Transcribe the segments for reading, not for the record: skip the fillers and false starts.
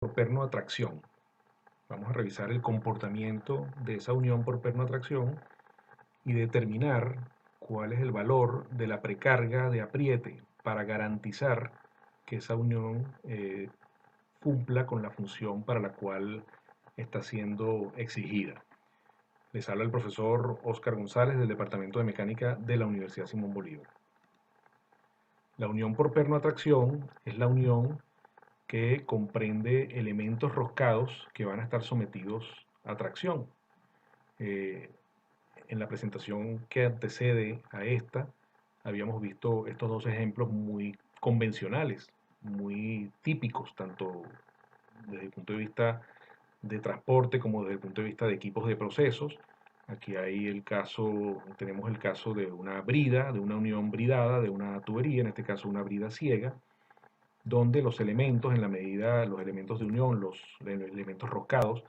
por perno atracción. Vamos a revisar el comportamiento de esa unión por perno atracción y determinar cuál es el valor de la precarga de apriete para garantizar que esa unión cumpla con la función para la cual está siendo exigida. Les habla el profesor Óscar González del Departamento de Mecánica de la Universidad Simón Bolívar. La unión por perno atracción es la unión que comprende elementos roscados que van a estar sometidos a tracción. Eh, en la presentación que antecede a esta, habíamos visto estos dos ejemplos muy convencionales, muy típicos, tanto desde el punto de vista de transporte como desde el punto de vista de equipos de procesos. Aquí hay tenemos el caso de una brida, de una unión bridada, de una tubería, en este caso una brida ciega, donde los elementos, los elementos de unión, los elementos roscados,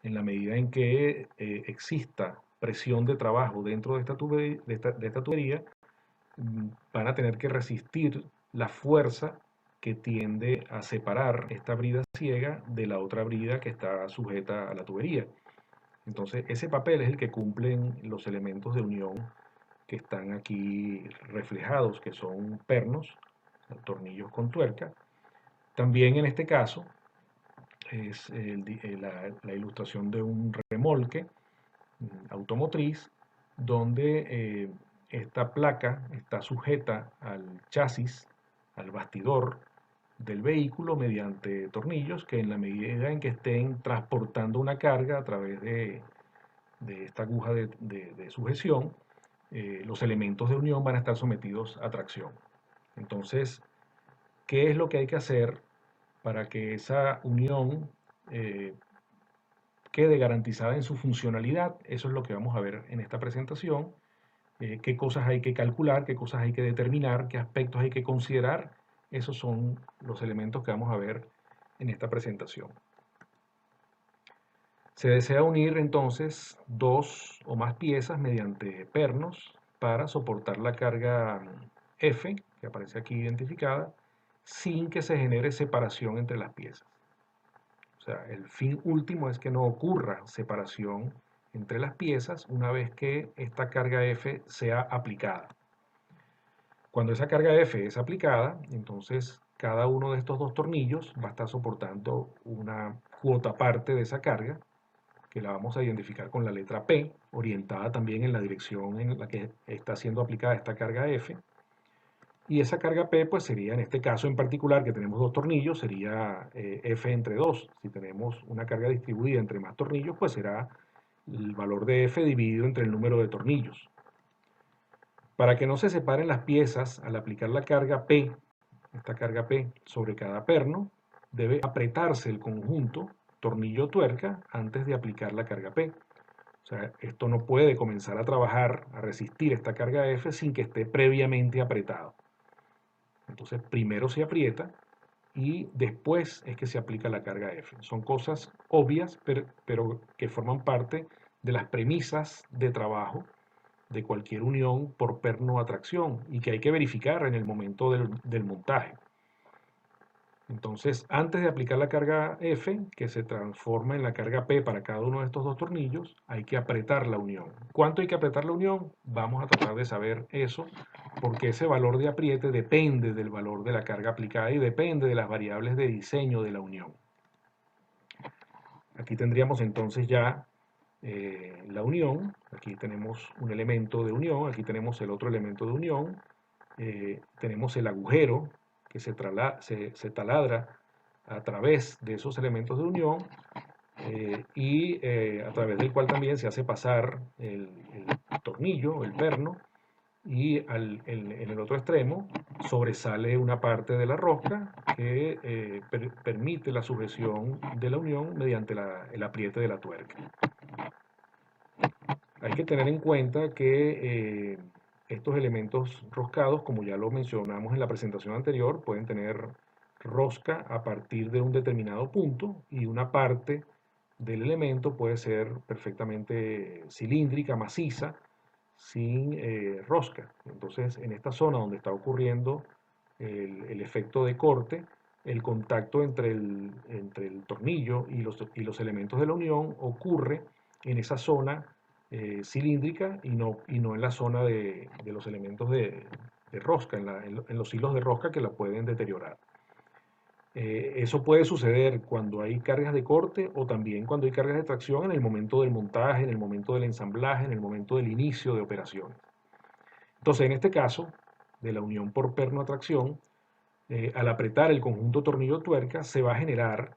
en la medida en que exista presión de trabajo dentro de esta tubería, van a tener que resistir la fuerza que tiende a separar esta brida ciega de la otra brida que está sujeta a la tubería. Entonces, ese papel es el que cumplen los elementos de unión que están aquí reflejados, que son pernos, tornillos con tuerca. También en este caso es la ilustración de un remolque automotriz donde esta placa está sujeta al chasis, al bastidor del vehículo mediante tornillos que en la medida en que estén transportando una carga a través de esta aguja de sujeción, los elementos de unión van a estar sometidos a tracción. Entonces, ¿qué es lo que hay que hacer para que esa unión eh, quede garantizada en su funcionalidad? Eso es lo que vamos a ver en esta presentación. Qué cosas hay que calcular, qué cosas hay que determinar, qué aspectos hay que considerar. Esos son los elementos que vamos a ver en esta presentación. Se desea unir entonces dos o más piezas mediante pernos para soportar la carga F, que aparece aquí identificada, sin que se genere separación entre las piezas. O sea, el fin último es que no ocurra separación entre las piezas una vez que esta carga F sea aplicada. Cuando esa carga F es aplicada, entonces cada uno de estos dos tornillos va a estar soportando una cuota parte de esa carga, que la vamos a identificar con la letra P, orientada también en la dirección en la que está siendo aplicada esta carga F. Y esa carga P, pues sería, en este caso en particular, que tenemos dos tornillos, sería F entre 2. Si tenemos una carga distribuida entre más tornillos, pues será el valor de F dividido entre el número de tornillos. Para que no se separen las piezas, al aplicar la carga P, esta carga P sobre cada perno, debe apretarse el conjunto tornillo-tuerca antes de aplicar la carga P. O sea, esto no puede comenzar a trabajar, a resistir esta carga F sin que esté previamente apretado. Entonces, primero se aprieta y después es que se aplica la carga F. Son cosas obvias, pero que forman parte de las premisas de trabajo de cualquier unión por perno atracción y que hay que verificar en el momento del montaje. Entonces, antes de aplicar la carga F, que se transforma en la carga P para cada uno de estos dos tornillos, hay que apretar la unión. ¿Cuánto hay que apretar la unión? Vamos a tratar de saber eso, porque ese valor de apriete depende del valor de la carga aplicada y depende de las variables de diseño de la unión. Aquí tendríamos entonces ya la unión. Aquí tenemos un elemento de unión, aquí tenemos el otro elemento de unión. Tenemos el agujero que se taladra a través de esos elementos de unión a través del cual también se hace pasar el tornillo, el perno, y en el otro extremo sobresale una parte de la rosca que permite la sujeción de la unión mediante el apriete de la tuerca. Hay que tener en cuenta que estos elementos roscados, como ya lo mencionamos en la presentación anterior, pueden tener rosca a partir de un determinado punto y una parte del elemento puede ser perfectamente cilíndrica, maciza, sin rosca. Entonces, en esta zona donde está ocurriendo el efecto de corte, el contacto entre el tornillo y los elementos de la unión ocurre en esa zona cilíndrica y no en la zona de los elementos de rosca, en los hilos de rosca que la pueden deteriorar. Eso puede suceder cuando hay cargas de corte o también cuando hay cargas de tracción en el momento del montaje, en el momento del ensamblaje, en el momento del inicio de operaciones. Entonces, en este caso, de la unión por perno a tracción, al apretar el conjunto tornillo-tuerca se va a generar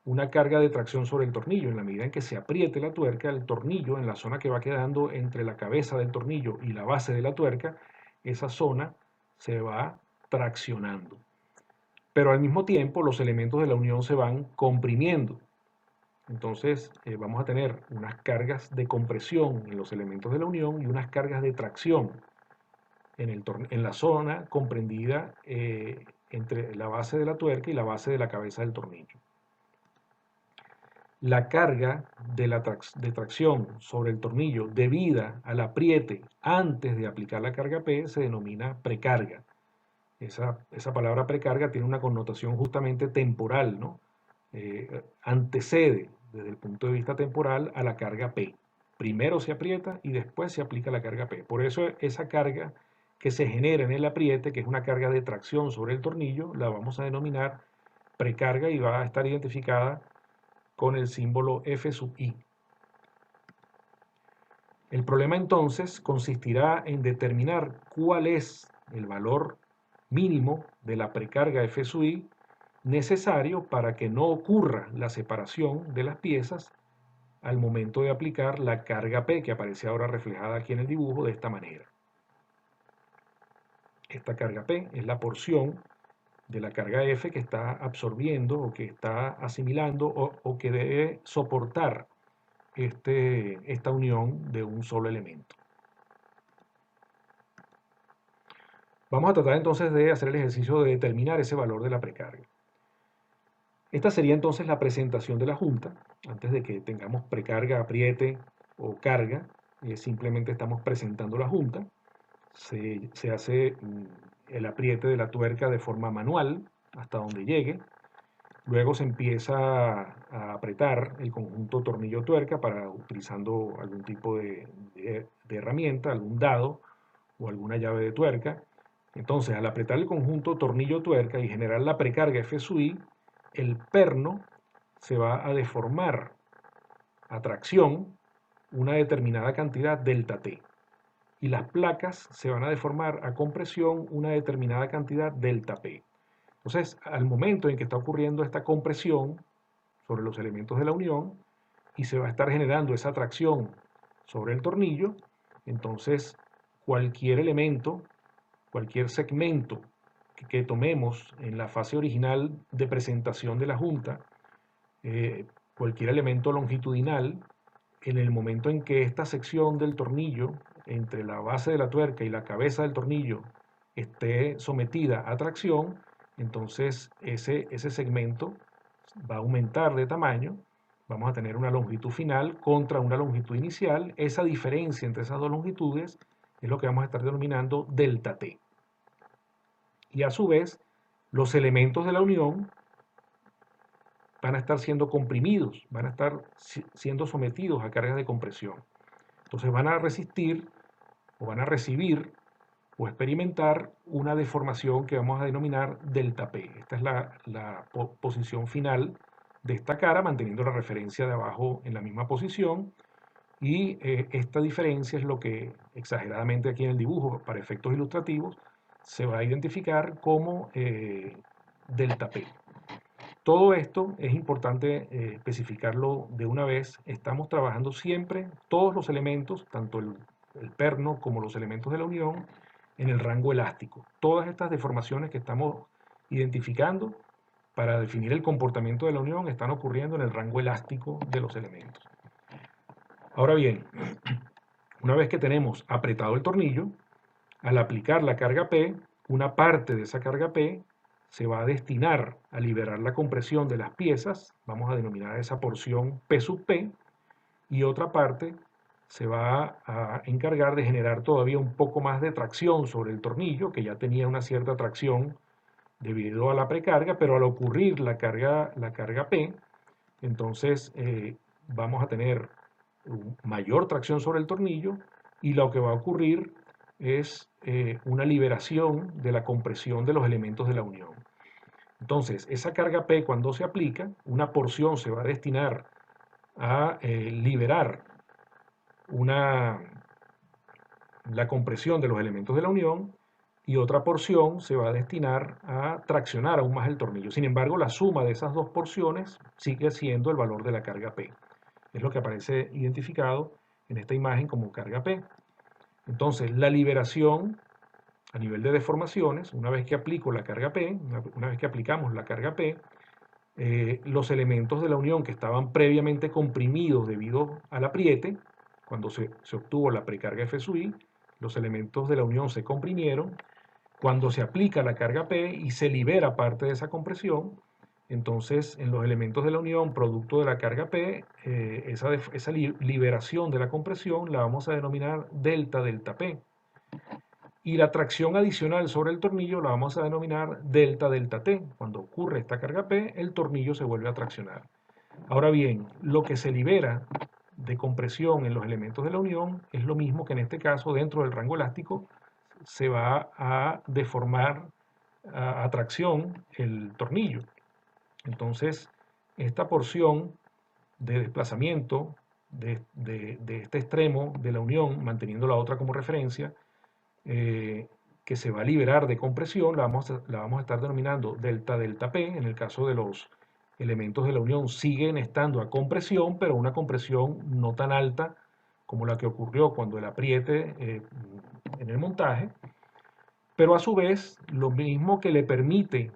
una carga de tracción sobre el tornillo. En la medida en que se apriete la tuerca, el tornillo, en la zona que va quedando entre la cabeza del tornillo y la base de la tuerca, esa zona se va traccionando. Pero al mismo tiempo los elementos de la unión se van comprimiendo. Entonces vamos a tener unas cargas de compresión en los elementos de la unión y unas cargas de tracción en la zona comprendida entre la base de la tuerca y la base de la cabeza del tornillo. La carga de tracción sobre el tornillo debida al apriete antes de aplicar la carga P se denomina precarga. Esa palabra precarga tiene una connotación justamente temporal, ¿no? Antecede desde el punto de vista temporal a la carga P. Primero se aprieta y después se aplica la carga P. Por eso esa carga que se genera en el apriete, que es una carga de tracción sobre el tornillo, la vamos a denominar precarga y va a estar identificada con el símbolo F sub I. El problema entonces consistirá en determinar cuál es el valor mínimo de la precarga F sub I necesario para que no ocurra la separación de las piezas al momento de aplicar la carga P, que aparece ahora reflejada aquí en el dibujo de esta manera. Esta carga P es la porción de la carga F que está absorbiendo o que está asimilando o que debe soportar esta unión de un solo elemento. Vamos a tratar entonces de hacer el ejercicio de determinar ese valor de la precarga. Esta sería entonces la presentación de la junta. Antes de que tengamos precarga, apriete o carga, simplemente estamos presentando la junta. Se hace el apriete de la tuerca de forma manual hasta donde llegue. Luego se empieza a apretar el conjunto tornillo-tuerca utilizando algún tipo de herramienta, algún dado o alguna llave de tuerca. Entonces, al apretar el conjunto tornillo-tuerca y generar la precarga F sub I, el perno se va a deformar a tracción una determinada cantidad delta T. Y las placas se van a deformar a compresión una determinada cantidad delta P. Entonces, al momento en que está ocurriendo esta compresión sobre los elementos de la unión y se va a estar generando esa tracción sobre el tornillo, entonces cualquier elemento, cualquier segmento que tomemos en la fase original de presentación de la junta, cualquier elemento longitudinal, en el momento en que esta sección del tornillo, entre la base de la tuerca y la cabeza del tornillo, esté sometida a tracción, entonces ese segmento va a aumentar de tamaño, vamos a tener una longitud final contra una longitud inicial. Esa diferencia entre esas dos longitudes es lo que vamos a estar denominando delta T. Y a su vez, los elementos de la unión van a estar siendo comprimidos, van a estar siendo sometidos a cargas de compresión. Entonces van a resistir o van a recibir o experimentar una deformación que vamos a denominar delta P. Esta es la posición final de esta cara, manteniendo la referencia de abajo en la misma posición. Y esta diferencia es lo que exageradamente aquí en el dibujo, para efectos ilustrativos, se va a identificar como delta P. Todo esto es importante especificarlo de una vez. Estamos trabajando siempre todos los elementos, tanto el perno como los elementos de la unión, en el rango elástico. Todas estas deformaciones que estamos identificando para definir el comportamiento de la unión están ocurriendo en el rango elástico de los elementos. Ahora bien, una vez que tenemos apretado el tornillo, al aplicar la carga P, una parte de esa carga P se va a destinar a liberar la compresión de las piezas, vamos a denominar esa porción P sub P, y otra parte se va a encargar de generar todavía un poco más de tracción sobre el tornillo, que ya tenía una cierta tracción debido a la precarga, pero al ocurrir la carga P, entonces vamos a tener mayor tracción sobre el tornillo y lo que va a ocurrir es una liberación de la compresión de los elementos de la unión. Entonces, esa carga P cuando se aplica, una porción se va a destinar a liberar la compresión de los elementos de la unión y otra porción se va a destinar a traccionar aún más el tornillo. Sin embargo, la suma de esas dos porciones sigue siendo el valor de la carga P. Es lo que aparece identificado en esta imagen como carga P. Entonces, la liberación a nivel de deformaciones, una vez que aplico la carga P, una vez que aplicamos la carga P, los elementos de la unión que estaban previamente comprimidos debido al apriete, cuando se obtuvo la precarga F sub I, los elementos de la unión se comprimieron. Cuando se aplica la carga P y se libera parte de esa compresión, entonces en los elementos de la unión, producto de la carga P, esa liberación de la compresión la vamos a denominar delta delta P. Y la tracción adicional sobre el tornillo la vamos a denominar delta delta T. Cuando ocurre esta carga P, el tornillo se vuelve a traccionar. Ahora bien, lo que se libera de compresión en los elementos de la unión es lo mismo que en este caso dentro del rango elástico se va a deformar a tracción el tornillo. Entonces, esta porción de desplazamiento de este extremo de la unión, manteniendo la otra como referencia, que se va a liberar de compresión, la vamos a estar denominando delta delta P. En el caso de los elementos de la unión siguen estando a compresión, pero una compresión no tan alta como la que ocurrió cuando el apriete en el montaje, pero a su vez lo mismo que le permite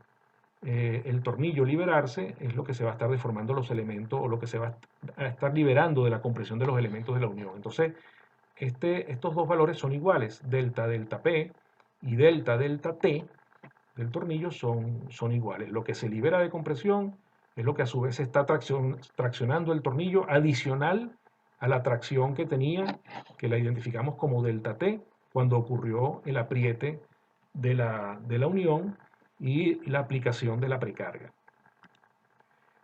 el tornillo liberarse es lo que se va a estar deformando los elementos o lo que se va a estar liberando de la compresión de los elementos de la unión. Entonces, estos dos valores son iguales, delta delta P y delta delta T del tornillo son iguales. Lo que se libera de compresión es lo que a su vez está traccionando el tornillo adicional a la tracción que tenía, que la identificamos como delta T, cuando ocurrió el apriete de la unión y la aplicación de la precarga.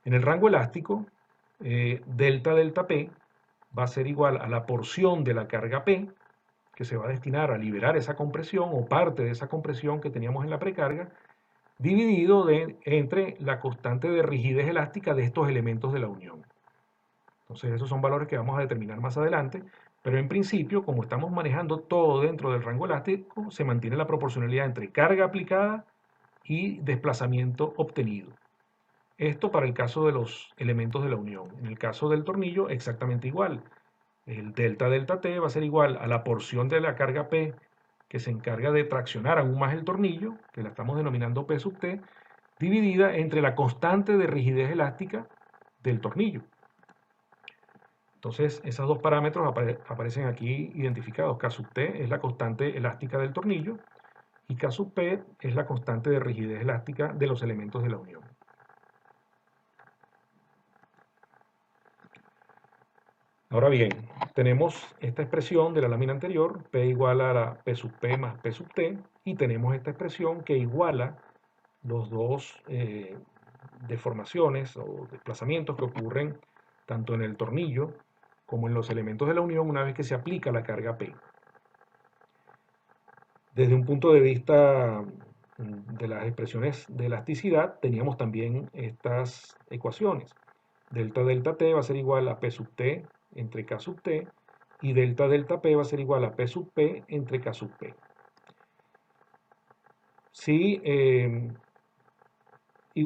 En el rango elástico, delta delta P va a ser igual a la porción de la carga P que se va a destinar a liberar esa compresión o parte de esa compresión que teníamos en la precarga, dividido entre la constante de rigidez elástica de estos elementos de la unión. Entonces esos son valores que vamos a determinar más adelante, pero en principio, como estamos manejando todo dentro del rango elástico, se mantiene la proporcionalidad entre carga aplicada y desplazamiento obtenido. Esto para el caso de los elementos de la unión. En el caso del tornillo, exactamente igual. El delta delta T va a ser igual a la porción de la carga P que se encarga de traccionar aún más el tornillo, que la estamos denominando P sub T, dividida entre la constante de rigidez elástica del tornillo. Entonces, esos dos parámetros aparecen aquí identificados. K sub T es la constante elástica del tornillo y K sub P es la constante de rigidez elástica de los elementos de la unión. Ahora bien, tenemos esta expresión de la lámina anterior, P igual a la P sub P más P sub T, y tenemos esta expresión que iguala los dos deformaciones o desplazamientos que ocurren tanto en el tornillo como en los elementos de la unión una vez que se aplica la carga P. Desde un punto de vista de las expresiones de elasticidad, teníamos también estas ecuaciones. Delta delta T va a ser igual a P sub T entre K sub T y delta delta P va a ser igual a P sub P entre K sub P. Si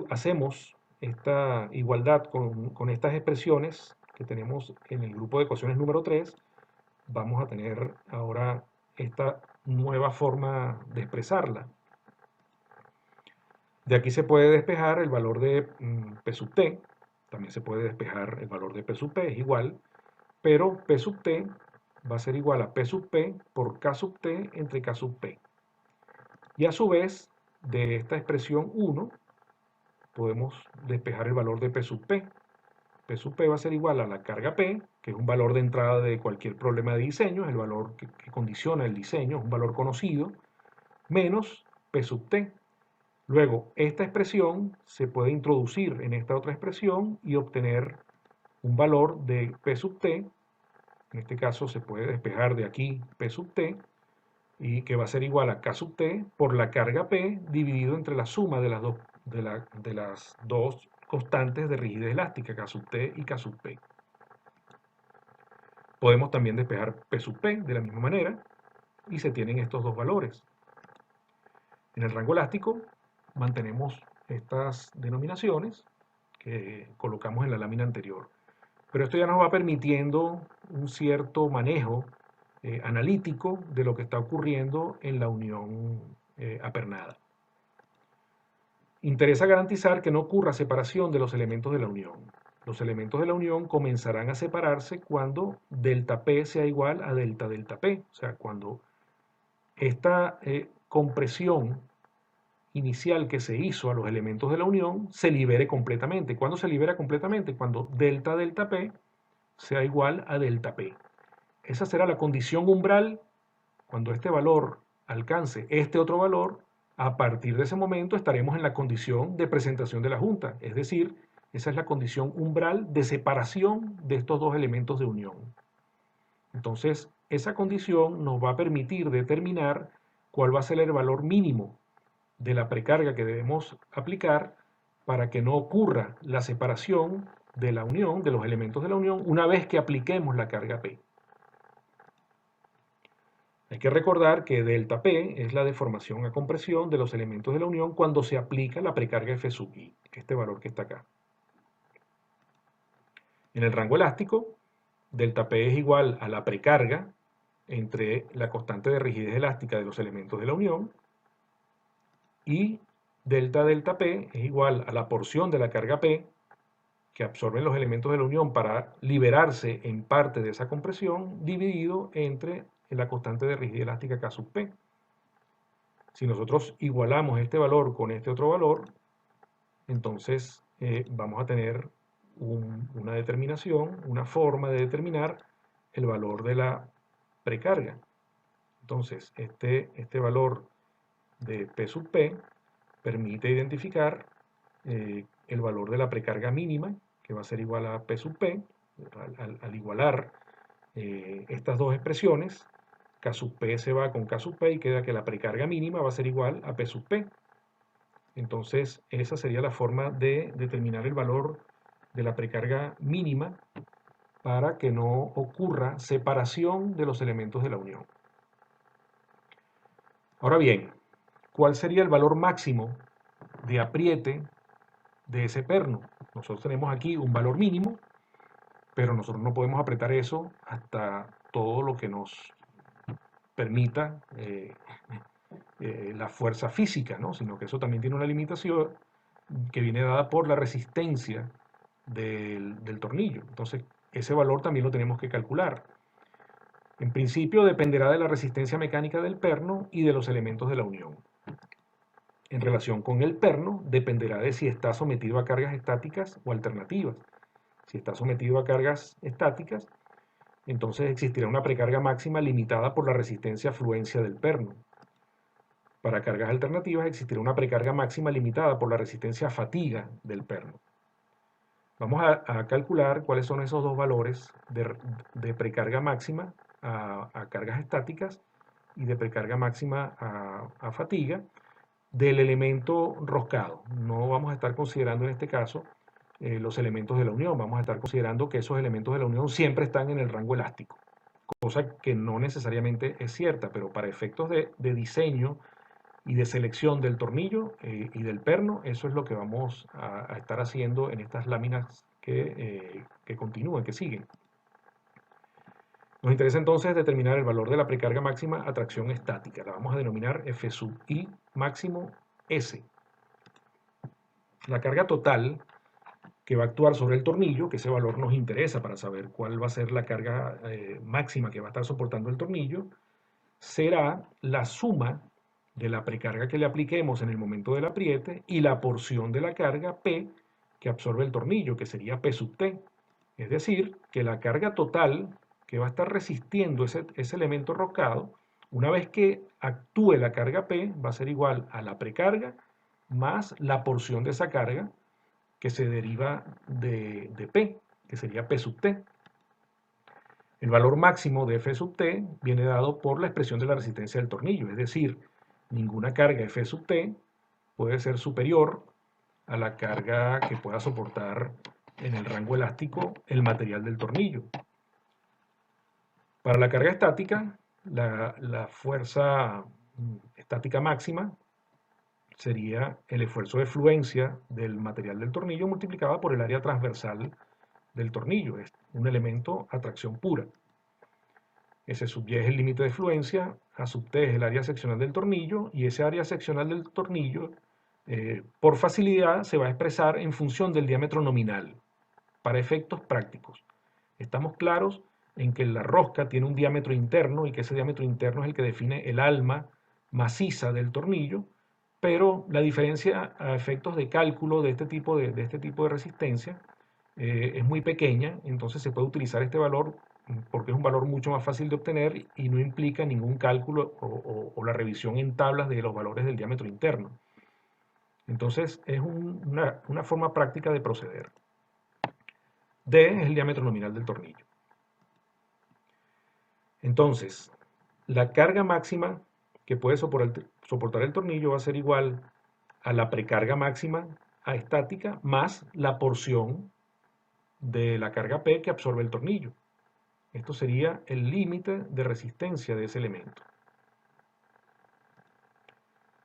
hacemos esta igualdad con estas expresiones que tenemos en el grupo de ecuaciones número 3, vamos a tener ahora esta nueva forma de expresarla. De aquí se puede despejar el valor de P sub T, también se puede despejar el valor de P sub P, es igual, pero P sub T va a ser igual a P sub P por K sub T entre K sub P. Y a su vez, de esta expresión 1, podemos despejar el valor de P sub P. P sub P va a ser igual a la carga P, que es un valor de entrada de cualquier problema de diseño, es el valor que condiciona el diseño, es un valor conocido, menos P sub T. Luego, esta expresión se puede introducir en esta otra expresión y obtener un valor de P sub t. En este caso se puede despejar de aquí P sub t, y que va a ser igual a K sub t por la carga P dividido entre la suma de las dos constantes de rigidez elástica, K sub t y K sub P. Podemos también despejar P sub P de la misma manera y se tienen estos dos valores. En el rango elástico mantenemos estas denominaciones que colocamos en la lámina anterior. Pero esto ya nos va permitiendo un cierto manejo analítico de lo que está ocurriendo en la unión apernada. Interesa garantizar que no ocurra separación de los elementos de la unión. Los elementos de la unión comenzarán a separarse cuando delta P sea igual a delta delta P. O sea, cuando esta compresión inicial que se hizo a los elementos de la unión se libere completamente. ¿Cuándo se libera completamente? Cuando delta delta P sea igual a delta P. Esa será la condición umbral. Cuando este valor alcance este otro valor, a partir de ese momento estaremos en la condición de presentación de la junta. Es decir, esa es la condición umbral de separación de estos dos elementos de unión. Entonces, esa condición nos va a permitir determinar cuál va a ser el valor mínimo de la precarga que debemos aplicar para que no ocurra la separación de la unión, de los elementos de la unión, una vez que apliquemos la carga P. Hay que recordar que delta P es la deformación a compresión de los elementos de la unión cuando se aplica la precarga F sub i, este valor que está acá. En el rango elástico, delta P es igual a la precarga entre la constante de rigidez elástica de los elementos de la unión y delta delta P es igual a la porción de la carga P que absorben los elementos de la unión para liberarse en parte de esa compresión dividido entre la constante de rigidez elástica K sub P. Si nosotros igualamos este valor con este otro valor, entonces vamos a tener una determinación, una forma de determinar el valor de la precarga. Entonces, este valor de P sub P permite identificar el valor de la precarga mínima, que va a ser igual a P sub P, al igualar estas dos expresiones. K sub P se va con K sub P y queda que la precarga mínima va a ser igual a P sub P. Entonces, esa sería la forma de determinar el valor de la precarga mínima para que no ocurra separación de los elementos de la unión. Ahora bien, ¿cuál sería el valor máximo de apriete de ese perno? Nosotros tenemos aquí un valor mínimo, pero nosotros no podemos apretar eso hasta todo lo que nos permita la fuerza física, ¿no? Sino que eso también tiene una limitación que viene dada por la resistencia del tornillo. Entonces, ese valor también lo tenemos que calcular. En principio dependerá de la resistencia mecánica del perno y de los elementos de la unión. En relación con el perno, dependerá de si está sometido a cargas estáticas o alternativas. Si está sometido a cargas estáticas, entonces existirá una precarga máxima limitada por la resistencia a fluencia del perno. Para cargas alternativas existirá una precarga máxima limitada por la resistencia a fatiga del perno. Vamos a calcular cuáles son esos dos valores de precarga máxima a cargas estáticas y de precarga máxima a fatiga del elemento roscado. No vamos a estar considerando en este caso los elementos de la unión, vamos a estar considerando que esos elementos de la unión siempre están en el rango elástico, cosa que no necesariamente es cierta, pero para efectos de diseño y de selección del tornillo y del perno, eso es lo que vamos a estar haciendo en estas láminas que continúan, que siguen. Nos interesa entonces determinar el valor de la precarga máxima a tracción estática. La vamos a denominar F sub i máximo S. La carga total que va a actuar sobre el tornillo, que ese valor nos interesa para saber cuál va a ser la carga máxima que va a estar soportando el tornillo, será la suma de la precarga que le apliquemos en el momento del apriete y la porción de la carga P que absorbe el tornillo, que sería P sub T. Es decir, que la carga total que va a estar resistiendo ese elemento roscado, una vez que actúe la carga P, va a ser igual a la precarga más la porción de esa carga que se deriva de P, que sería P sub T. El valor máximo de F sub T viene dado por la expresión de la resistencia del tornillo, es decir, ninguna carga F sub T puede ser superior a la carga que pueda soportar en el rango elástico el material del tornillo. Para la carga estática, la fuerza estática máxima sería el esfuerzo de fluencia del material del tornillo multiplicado por el área transversal del tornillo. Es un elemento a tracción pura. S sub y es el límite de fluencia, A sub t es el área seccional del tornillo, y ese área seccional del tornillo, por facilidad, se va a expresar en función del diámetro nominal, para efectos prácticos. Estamos claros en que la rosca tiene un diámetro interno y que ese diámetro interno es el que define el alma maciza del tornillo, pero la diferencia a efectos de cálculo de este tipo de resistencia es muy pequeña, entonces se puede utilizar este valor porque es un valor mucho más fácil de obtener y no implica ningún cálculo o la revisión en tablas de los valores del diámetro interno. Entonces es una forma práctica de proceder. D es el diámetro nominal del tornillo. Entonces, la carga máxima que puede soportar el tornillo va a ser igual a la precarga máxima a estática más la porción de la carga P que absorbe el tornillo. Esto sería el límite de resistencia de ese elemento.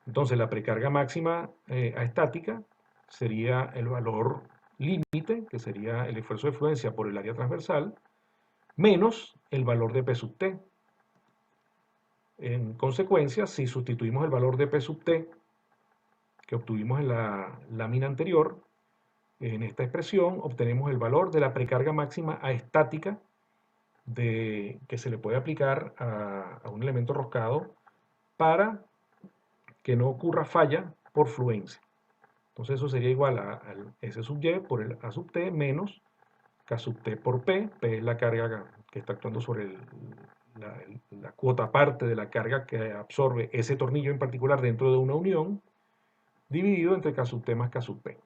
Entonces, la precarga máxima a estática sería el valor límite, que sería el esfuerzo de fluencia por el área transversal, menos el valor de P sub T. En consecuencia, si sustituimos el valor de P sub T que obtuvimos en la lámina anterior, en esta expresión obtenemos el valor de la precarga máxima a estática que se le puede aplicar a un elemento roscado para que no ocurra falla por fluencia. Entonces eso sería igual a S sub Y por el A sub T menos K sub T por P. P es la carga que está actuando sobre la cuota parte de la carga que absorbe ese tornillo en particular dentro de una unión, dividido entre K sub T más K sub P.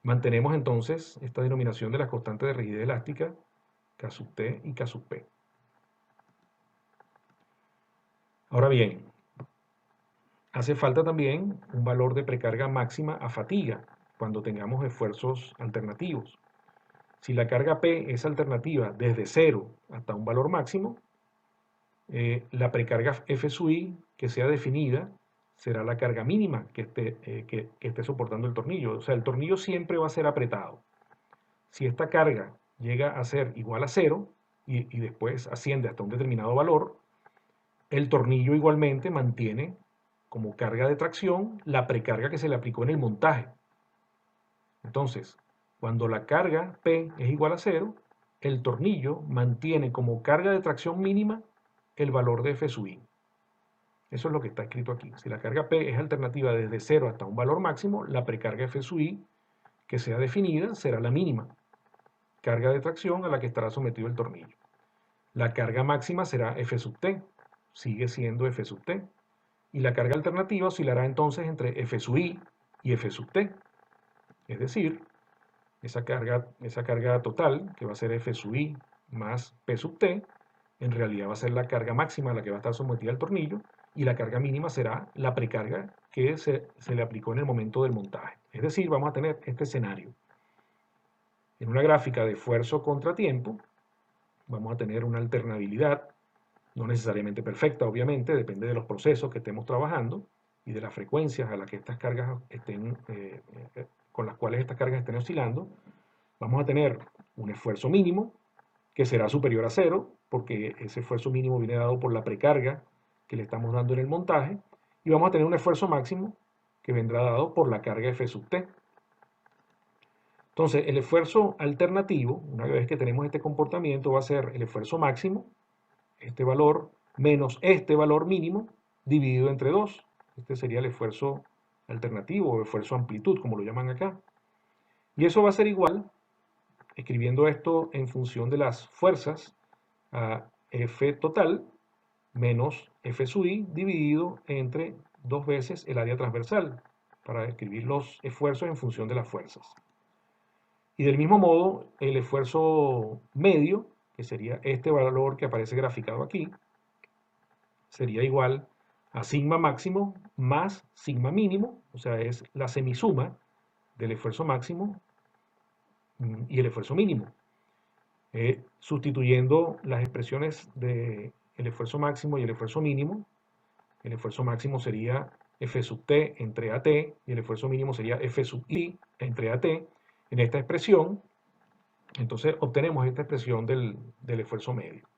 Mantenemos entonces esta denominación de las constantes de rigidez elástica, K sub T y K sub P. Ahora bien, hace falta también un valor de precarga máxima a fatiga cuando tengamos esfuerzos alternativos. Si la carga P es alternativa desde 0 hasta un valor máximo, la precarga F sub I que sea definida será la carga mínima que esté soportando el tornillo. O sea, el tornillo siempre va a ser apretado. Si esta carga llega a ser igual a 0 y después asciende hasta un determinado valor, el tornillo igualmente mantiene como carga de tracción la precarga que se le aplicó en el montaje. Entonces, cuando la carga P es igual a 0, el tornillo mantiene como carga de tracción mínima el valor de F sub I. Eso es lo que está escrito aquí. Si la carga P es alternativa desde 0 hasta un valor máximo, la precarga F sub I que sea definida será la mínima carga de tracción a la que estará sometido el tornillo. La carga máxima será F sub T, sigue siendo F sub T, y la carga alternativa oscilará entonces entre F sub I y F sub T. Es decir, esa carga total, que va a ser F sub I más P sub T, en realidad va a ser la carga máxima a la que va a estar sometida el tornillo, y la carga mínima será la precarga que se le aplicó en el momento del montaje. Es decir, vamos a tener este escenario. En una gráfica de esfuerzo contra tiempo, vamos a tener una alternabilidad, no necesariamente perfecta, obviamente, depende de los procesos que estemos trabajando y de las frecuencias a las que estas cargas con las cuales estas cargas estén oscilando. Vamos a tener un esfuerzo mínimo que será superior a 0, porque ese esfuerzo mínimo viene dado por la precarga que le estamos dando en el montaje, y vamos a tener un esfuerzo máximo que vendrá dado por la carga F sub T. Entonces, el esfuerzo alternativo, una vez que tenemos este comportamiento, va a ser el esfuerzo máximo, este valor, menos este valor mínimo, dividido entre 2. Este sería el esfuerzo alternativo o esfuerzo amplitud, como lo llaman acá. Y eso va a ser igual, escribiendo esto en función de las fuerzas, a F total menos F sub I dividido entre 2 veces el área transversal, para describir los esfuerzos en función de las fuerzas. Y del mismo modo, el esfuerzo medio, que sería este valor que aparece graficado aquí, sería igual a sigma máximo más sigma mínimo, o sea, es la semisuma del esfuerzo máximo y el esfuerzo mínimo. Sustituyendo las expresiones del esfuerzo máximo y el esfuerzo mínimo, el esfuerzo máximo sería F sub t entre AT y el esfuerzo mínimo sería F sub I entre AT. En esta expresión, entonces obtenemos esta expresión del esfuerzo medio.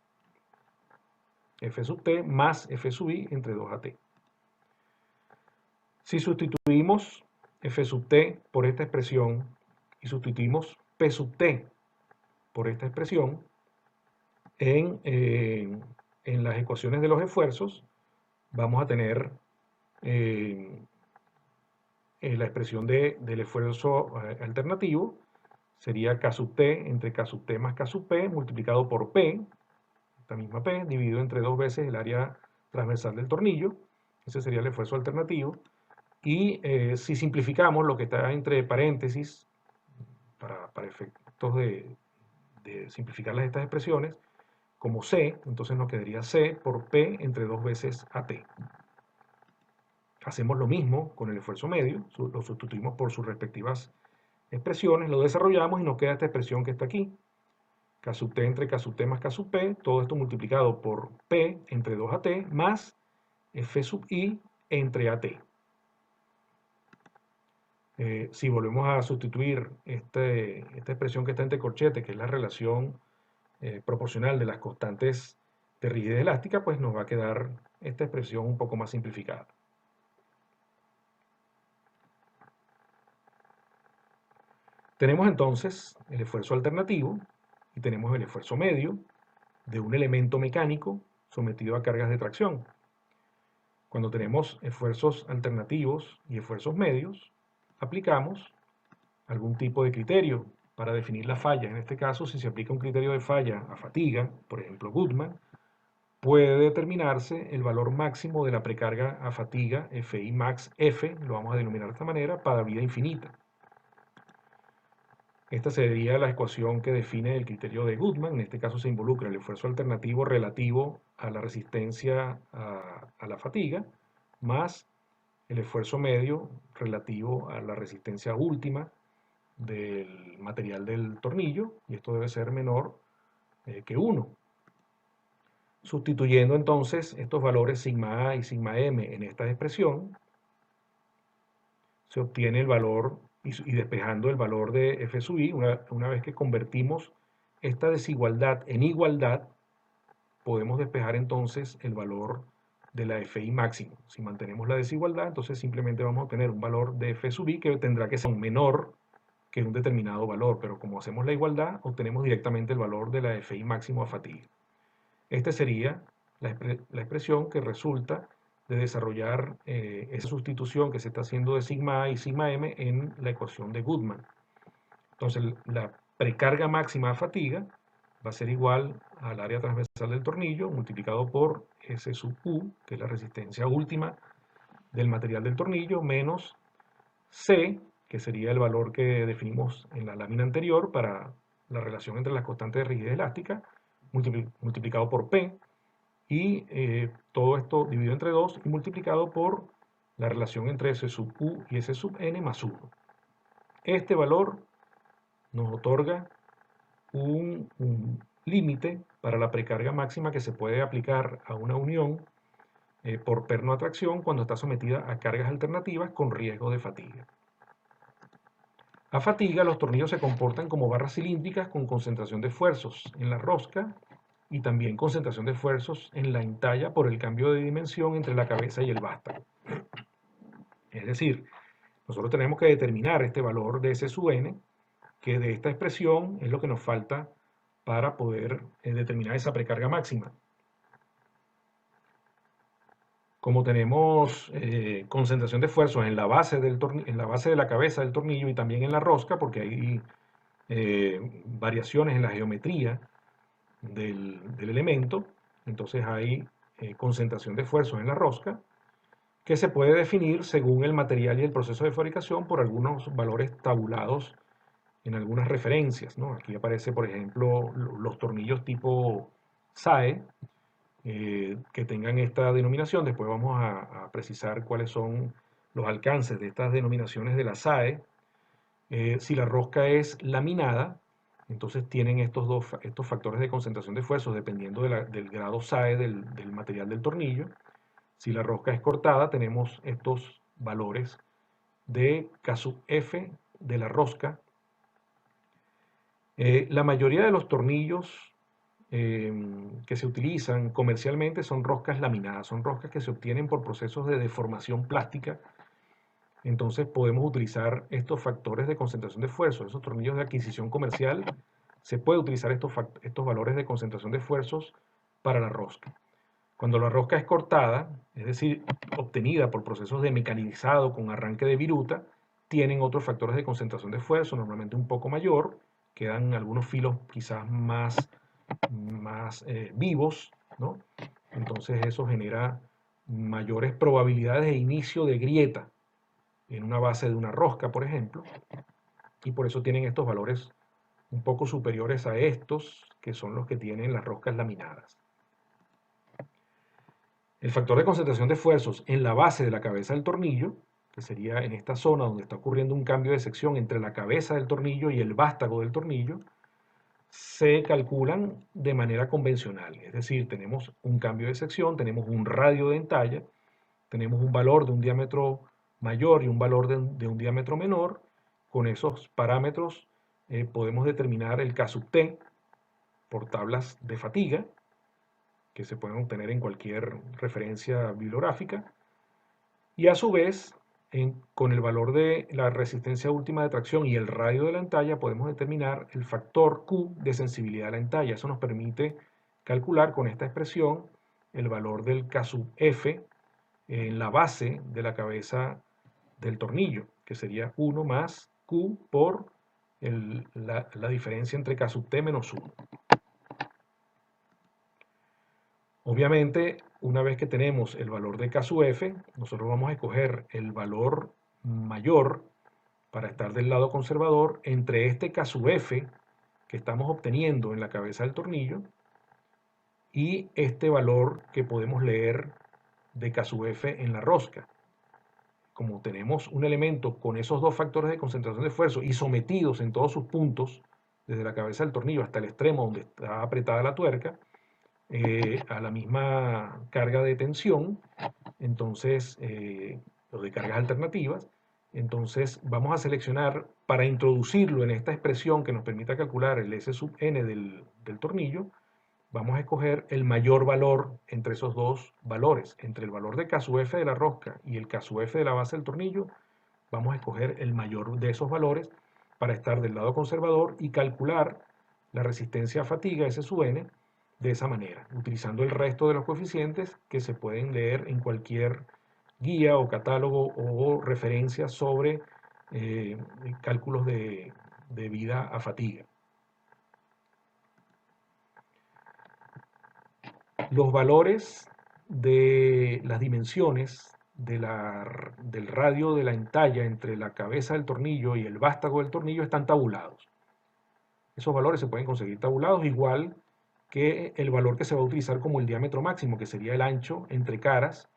F sub t más F sub I entre 2AT. Si sustituimos F sub t por esta expresión y sustituimos P sub t por esta expresión en las ecuaciones de los esfuerzos, vamos a tener la expresión del esfuerzo alternativo, sería K sub t entre K sub t más K sub p multiplicado por P, esta misma P, dividido entre 2 veces el área transversal del tornillo. Ese sería el esfuerzo alternativo. Y si simplificamos lo que está entre paréntesis, para efectos de simplificar estas expresiones, como C, entonces nos quedaría C por P entre 2 veces AT. Hacemos lo mismo con el esfuerzo medio, lo sustituimos por sus respectivas expresiones, lo desarrollamos y nos queda esta expresión que está aquí. K sub t entre K sub t más K sub p, todo esto multiplicado por P entre 2AT más F sub I entre AT. Si volvemos a sustituir esta expresión que está entre corchetes, que es la relación proporcional de las constantes de rigidez elástica, pues nos va a quedar esta expresión un poco más simplificada. Tenemos entonces el esfuerzo alternativo y tenemos el esfuerzo medio de un elemento mecánico sometido a cargas de tracción. Cuando tenemos esfuerzos alternativos y esfuerzos medios, aplicamos algún tipo de criterio para definir la falla. En este caso, si se aplica un criterio de falla a fatiga, por ejemplo Goodman, puede determinarse el valor máximo de la precarga a fatiga, Fi max F, lo vamos a denominar de esta manera, para vida infinita. Esta sería la ecuación que define el criterio de Goodman. En este caso se involucra el esfuerzo alternativo relativo a la resistencia a la fatiga, más el esfuerzo medio relativo a la resistencia última del material del tornillo, y esto debe ser menor que 1. Sustituyendo entonces estos valores sigma A y sigma M en esta expresión, se obtiene el valor, y despejando el valor de F sub I, una vez que convertimos esta desigualdad en igualdad, podemos despejar entonces el valor de la Fi máximo. Si mantenemos la desigualdad, entonces simplemente vamos a obtener un valor de F sub I que tendrá que ser menor que un determinado valor, pero como hacemos la igualdad, obtenemos directamente el valor de la Fi máximo a fatiga. Esta sería la expresión que resulta de desarrollar esa sustitución que se está haciendo de sigma A y sigma M en la ecuación de Goodman. Entonces, la precarga máxima a fatiga va a ser igual al área transversal del tornillo multiplicado por S sub U, que es la resistencia última del material del tornillo, menos C, que sería el valor que definimos en la lámina anterior para la relación entre las constantes de rigidez elástica, multiplicado por P, y todo esto dividido entre 2 y multiplicado por la relación entre S sub U y S sub N más 1. Este valor nos otorga un límite para la precarga máxima que se puede aplicar a una unión por perno atracción cuando está sometida a cargas alternativas con riesgo de fatiga. A fatiga, los tornillos se comportan como barras cilíndricas con concentración de esfuerzos en la rosca y también concentración de esfuerzos en la entalla por el cambio de dimensión entre la cabeza y el vástago. Es decir, nosotros tenemos que determinar este valor de S sub n, que de esta expresión es lo que nos falta para poder determinar esa precarga máxima. Como tenemos concentración de esfuerzos en la base de la cabeza del tornillo y también en la rosca, porque hay variaciones en la geometría del elemento, entonces hay concentración de esfuerzos en la rosca, que se puede definir según el material y el proceso de fabricación por algunos valores tabulados en algunas referencias, ¿no? Aquí aparece, por ejemplo, los tornillos tipo SAE, que tengan esta denominación. Después vamos a precisar cuáles son los alcances de estas denominaciones de la SAE. Si la rosca es laminada, entonces tienen estos factores de concentración de esfuerzos dependiendo del grado SAE del material del tornillo. Si la rosca es cortada, tenemos estos valores de K sub F de la rosca. La mayoría de los tornillos que se utilizan comercialmente son roscas laminadas, son roscas que se obtienen por procesos de deformación plástica. Entonces podemos utilizar estos factores de concentración de esfuerzo, esos tornillos de adquisición comercial, se puede utilizar estos valores de concentración de esfuerzos para la rosca. Cuando la rosca es cortada, es decir, obtenida por procesos de mecanizado con arranque de viruta, tienen otros factores de concentración de esfuerzo, normalmente un poco mayor, quedan algunos filos quizás más vivos, ¿no? Entonces eso genera mayores probabilidades de inicio de grieta en una base de una rosca, por ejemplo, y por eso tienen estos valores un poco superiores a estos, que son los que tienen las roscas laminadas. El factor de concentración de esfuerzos en la base de la cabeza del tornillo, que sería en esta zona donde está ocurriendo un cambio de sección entre la cabeza del tornillo y el vástago del tornillo, se calculan de manera convencional. Es decir, tenemos un cambio de sección, tenemos un radio de entalla, tenemos un valor de un diámetro mayor y un valor de un diámetro menor. Con esos parámetros podemos determinar el K sub T por tablas de fatiga, que se pueden obtener en cualquier referencia bibliográfica. Y a su vez, con el valor de la resistencia última de tracción y el radio de la entalla, podemos determinar el factor Q de sensibilidad de la entalla. Eso nos permite calcular con esta expresión el valor del K sub F en la base de la cabeza del tornillo, que sería 1 más Q por la diferencia entre K sub T menos 1. Obviamente, una vez que tenemos el valor de K sub F, nosotros vamos a escoger el valor mayor para estar del lado conservador entre este K sub F que estamos obteniendo en la cabeza del tornillo y este valor que podemos leer de K sub F en la rosca. Como tenemos un elemento con esos dos factores de concentración de esfuerzo y sometidos en todos sus puntos, desde la cabeza del tornillo hasta el extremo donde está apretada la tuerca, a la misma carga de tensión, entonces, o de cargas alternativas, entonces vamos a seleccionar para introducirlo en esta expresión que nos permita calcular el S sub n del tornillo, vamos a escoger el mayor valor entre esos dos valores, entre el valor de K sub F de la rosca y el K sub F de la base del tornillo, vamos a escoger el mayor de esos valores para estar del lado conservador y calcular la resistencia a fatiga S sub n de esa manera, utilizando el resto de los coeficientes que se pueden leer en cualquier guía o catálogo o referencia sobre cálculos de vida a fatiga. Los valores de las dimensiones del radio de la entalla entre la cabeza del tornillo y el vástago del tornillo están tabulados. Esos valores se pueden conseguir tabulados igual que el valor que se va a utilizar como el diámetro máximo, que sería el ancho entre caras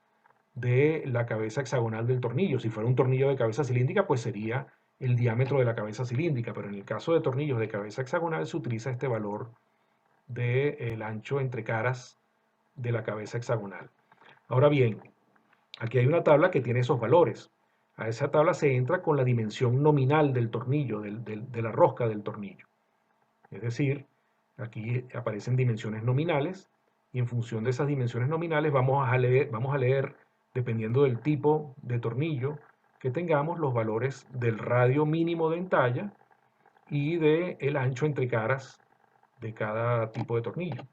de la cabeza hexagonal del tornillo. Si fuera un tornillo de cabeza cilíndrica, pues sería el diámetro de la cabeza cilíndrica, pero en el caso de tornillos de cabeza hexagonal se utiliza este valor del ancho entre caras de la cabeza hexagonal. Ahora bien, aquí hay una tabla que tiene esos valores. A esa tabla se entra con la dimensión nominal del tornillo, de la rosca del tornillo. Es decir, aquí aparecen dimensiones nominales y en función de esas dimensiones nominales vamos a leer, dependiendo del tipo de tornillo que tengamos, los valores del radio mínimo de entalla y del ancho entre caras de cada tipo de tornillo.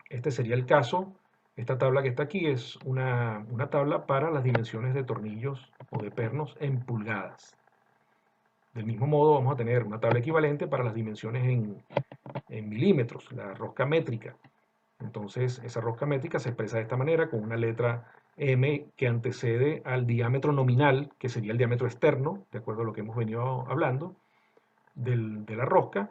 Este sería el caso. Esta tabla que está aquí es una tabla para las dimensiones de tornillos o de pernos en pulgadas. Del mismo modo vamos a tener una tabla equivalente para las dimensiones en milímetros, la rosca métrica. Entonces esa rosca métrica se expresa de esta manera con una letra M que antecede al diámetro nominal, que sería el diámetro externo, de acuerdo a lo que hemos venido hablando, de la rosca,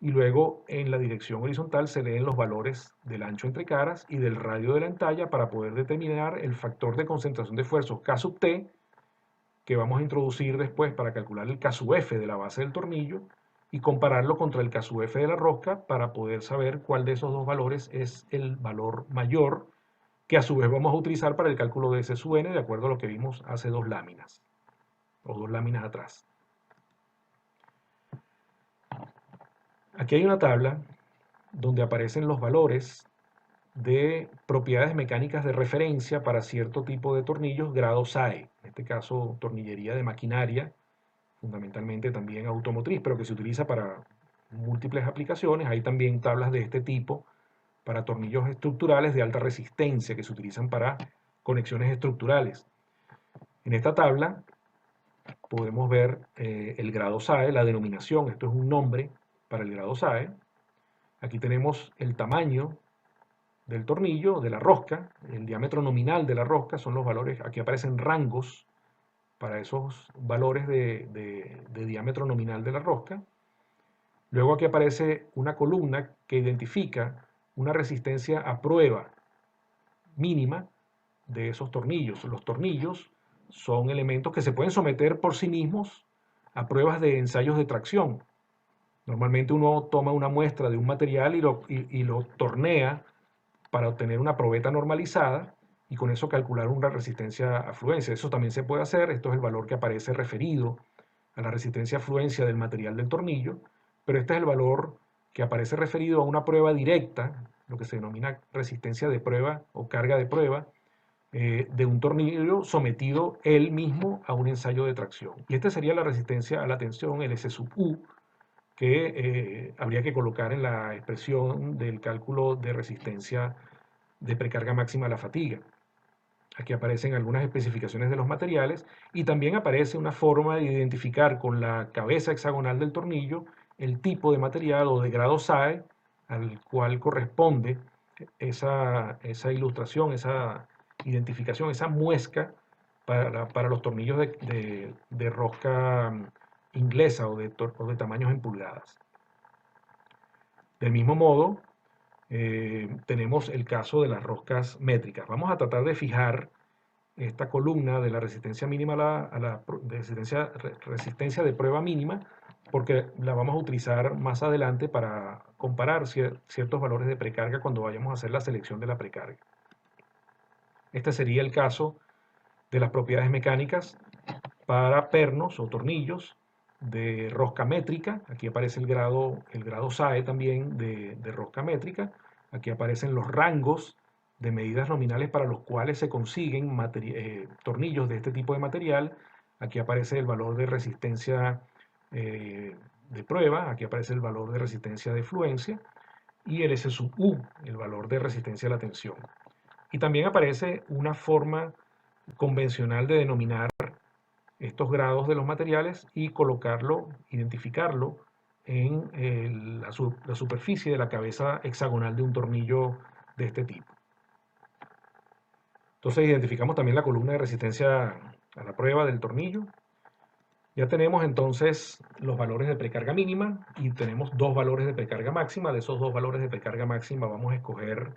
y luego en la dirección horizontal se leen los valores del ancho entre caras y del radio de la entalla para poder determinar el factor de concentración de esfuerzos K sub T, que vamos a introducir después para calcular el K sub F de la base del tornillo y compararlo contra el K sub F de la rosca para poder saber cuál de esos dos valores es el valor mayor, que a su vez vamos a utilizar para el cálculo de S sub n de acuerdo a lo que vimos hace dos láminas, o dos láminas atrás. Aquí hay una tabla donde aparecen los valores de propiedades mecánicas de referencia para cierto tipo de tornillos grado SAE, en este caso tornillería de maquinaria, fundamentalmente también automotriz, pero que se utiliza para múltiples aplicaciones. Hay también tablas de este tipo para tornillos estructurales de alta resistencia que se utilizan para conexiones estructurales. En esta tabla podemos ver el grado SAE, la denominación, esto es un nombre para el grado SAE. Aquí tenemos el tamaño del tornillo, de la rosca, el diámetro nominal de la rosca, son los valores, aquí aparecen rangos para esos valores de diámetro nominal de la rosca. Luego aquí aparece una columna que identifica una resistencia a prueba mínima de esos tornillos. Los tornillos son elementos que se pueden someter por sí mismos a pruebas de ensayos de tracción. Normalmente uno toma una muestra de un material y lo tornea para obtener una probeta normalizada y con eso calcular una resistencia a fluencia. Eso también se puede hacer, esto es el valor que aparece referido a la resistencia a fluencia del material del tornillo, pero este es el valor que aparece referido a una prueba directa, lo que se denomina resistencia de prueba o carga de prueba, de un tornillo sometido él mismo a un ensayo de tracción. Y esta sería la resistencia a la tensión, el S sub U, que habría que colocar en la expresión del cálculo de resistencia de precarga máxima a la fatiga. Aquí aparecen algunas especificaciones de los materiales y también aparece una forma de identificar con la cabeza hexagonal del tornillo el tipo de material o de grado SAE al cual corresponde esa ilustración, esa identificación, esa muesca para los tornillos de rosca inglesa o de tamaños en pulgadas. Del mismo modo, tenemos el caso de las roscas métricas. Vamos a tratar de fijar esta columna de la resistencia mínima a la resistencia de prueba mínima, porque la vamos a utilizar más adelante para comparar ciertos valores de precarga cuando vayamos a hacer la selección de la precarga. Este sería el caso de las propiedades mecánicas para pernos o tornillos de rosca métrica. Aquí aparece el grado SAE también de rosca métrica. Aquí aparecen los rangos de medidas nominales para los cuales se consiguen tornillos de este tipo de material. Aquí aparece el valor de resistencia de prueba. Aquí aparece el valor de resistencia de fluencia. Y el S sub U, el valor de resistencia a la tensión. Y también aparece una forma convencional de denominar estos grados de los materiales y colocarlo, identificarlo en la superficie de la cabeza hexagonal de un tornillo de este tipo. Entonces identificamos también la columna de resistencia a la prueba del tornillo. Ya tenemos entonces los valores de precarga mínima y tenemos dos valores de precarga máxima. De esos dos valores de precarga máxima vamos a escoger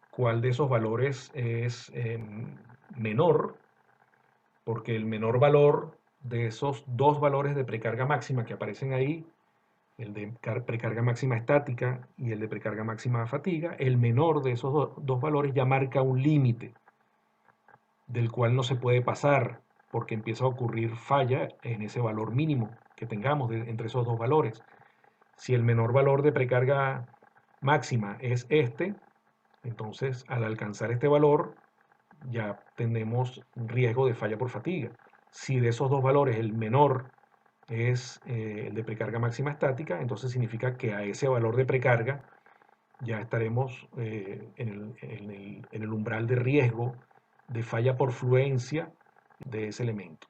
cuál de esos valores es menor, porque el menor valor de esos dos valores de precarga máxima que aparecen ahí, el de precarga máxima estática y el de precarga máxima fatiga, el menor de esos dos valores ya marca un límite del cual no se puede pasar porque empieza a ocurrir falla en ese valor mínimo que tengamos entre esos dos valores. Si el menor valor de precarga máxima es este, entonces al alcanzar este valor ya tenemos un riesgo de falla por fatiga. Si de esos dos valores el menor es el de precarga máxima estática, entonces significa que a ese valor de precarga ya estaremos en el umbral de riesgo de falla por fluencia de ese elemento.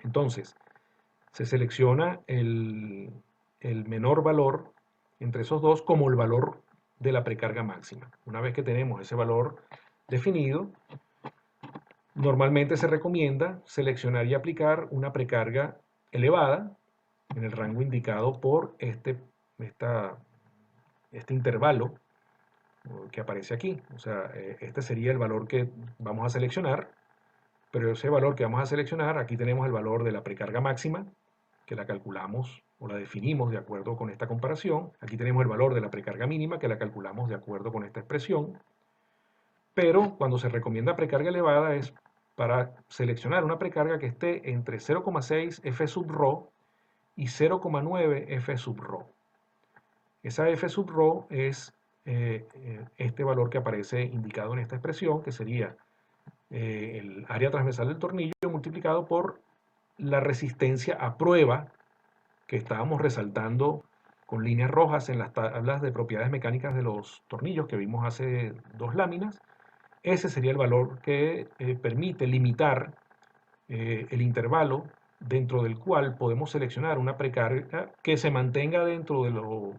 Entonces, se selecciona el menor valor, entre esos dos como el valor de la precarga máxima. Una vez que tenemos ese valor definido, normalmente se recomienda seleccionar y aplicar una precarga elevada en el rango indicado por este intervalo que aparece aquí. O sea, este sería el valor que vamos a seleccionar, pero ese valor que vamos a seleccionar, aquí tenemos el valor de la precarga máxima, que la calculamos o la definimos de acuerdo con esta comparación. Aquí tenemos el valor de la precarga mínima, que la calculamos de acuerdo con esta expresión. Pero cuando se recomienda precarga elevada es para seleccionar una precarga que esté entre 0,6 F sub ρ y 0,9 F sub ρ. Esa F sub ρ es este valor que aparece indicado en esta expresión, que sería el área transversal del tornillo multiplicado por la resistencia a prueba que estábamos resaltando con líneas rojas en las tablas de propiedades mecánicas de los tornillos que vimos hace dos láminas. Ese sería el valor que permite limitar el intervalo dentro del cual podemos seleccionar una precarga que se mantenga dentro de lo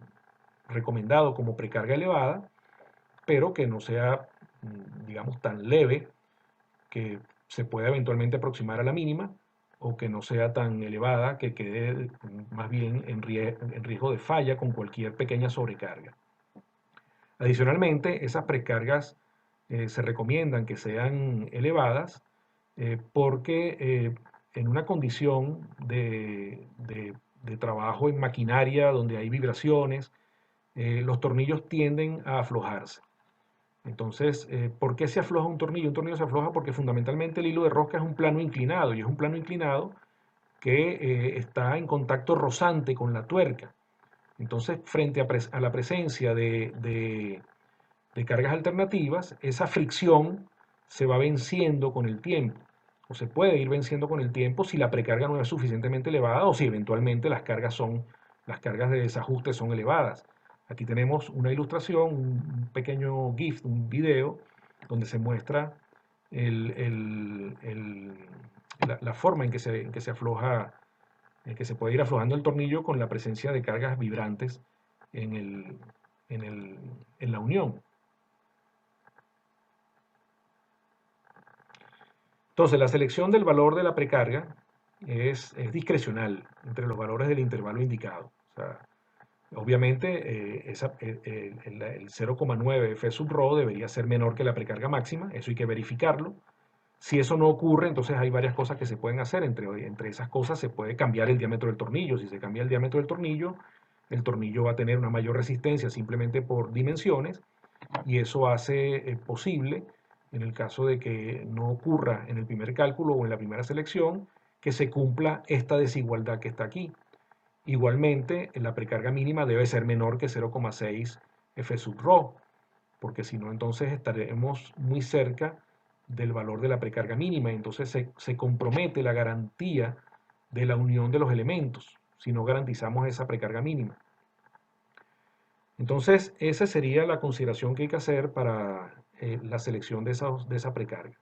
recomendado como precarga elevada, pero que no sea, digamos, tan leve que se pueda eventualmente aproximar a la mínima, o que no sea tan elevada que quede más bien en riesgo de falla con cualquier pequeña sobrecarga. Adicionalmente, esas precargas se recomiendan que sean elevadas porque en una condición de trabajo en maquinaria donde hay vibraciones, los tornillos tienden a aflojarse. Entonces, ¿por qué se afloja un tornillo? Un tornillo se afloja porque fundamentalmente el hilo de rosca es un plano inclinado, y es un plano inclinado que está en contacto rozante con la tuerca. Entonces, frente a la presencia de cargas alternativas, esa fricción se va venciendo con el tiempo, o se puede ir venciendo con el tiempo si la precarga no es suficientemente elevada o si eventualmente las cargas de desajuste son elevadas. Aquí tenemos una ilustración, un pequeño GIF, un video, donde se muestra la forma en que se afloja, en que se puede ir aflojando el tornillo con la presencia de cargas vibrantes en la unión. Entonces, la selección del valor de la precarga es discrecional entre los valores del intervalo indicado. O sea, obviamente, el 0,9 F sub ρ debería ser menor que la precarga máxima, eso hay que verificarlo. Si eso no ocurre, entonces hay varias cosas que se pueden hacer. Entre esas cosas se puede cambiar el diámetro del tornillo. Si se cambia el diámetro del tornillo, el tornillo va a tener una mayor resistencia simplemente por dimensiones, y eso hace posible, en el caso de que no ocurra en el primer cálculo o en la primera selección, que se cumpla esta desigualdad que está aquí. Igualmente, la precarga mínima debe ser menor que 0,6 F sub ρ, porque si no, entonces estaremos muy cerca del valor de la precarga mínima, y entonces se compromete la garantía de la unión de los elementos si no garantizamos esa precarga mínima. Entonces, esa sería la consideración que hay que hacer para la selección de esa precarga.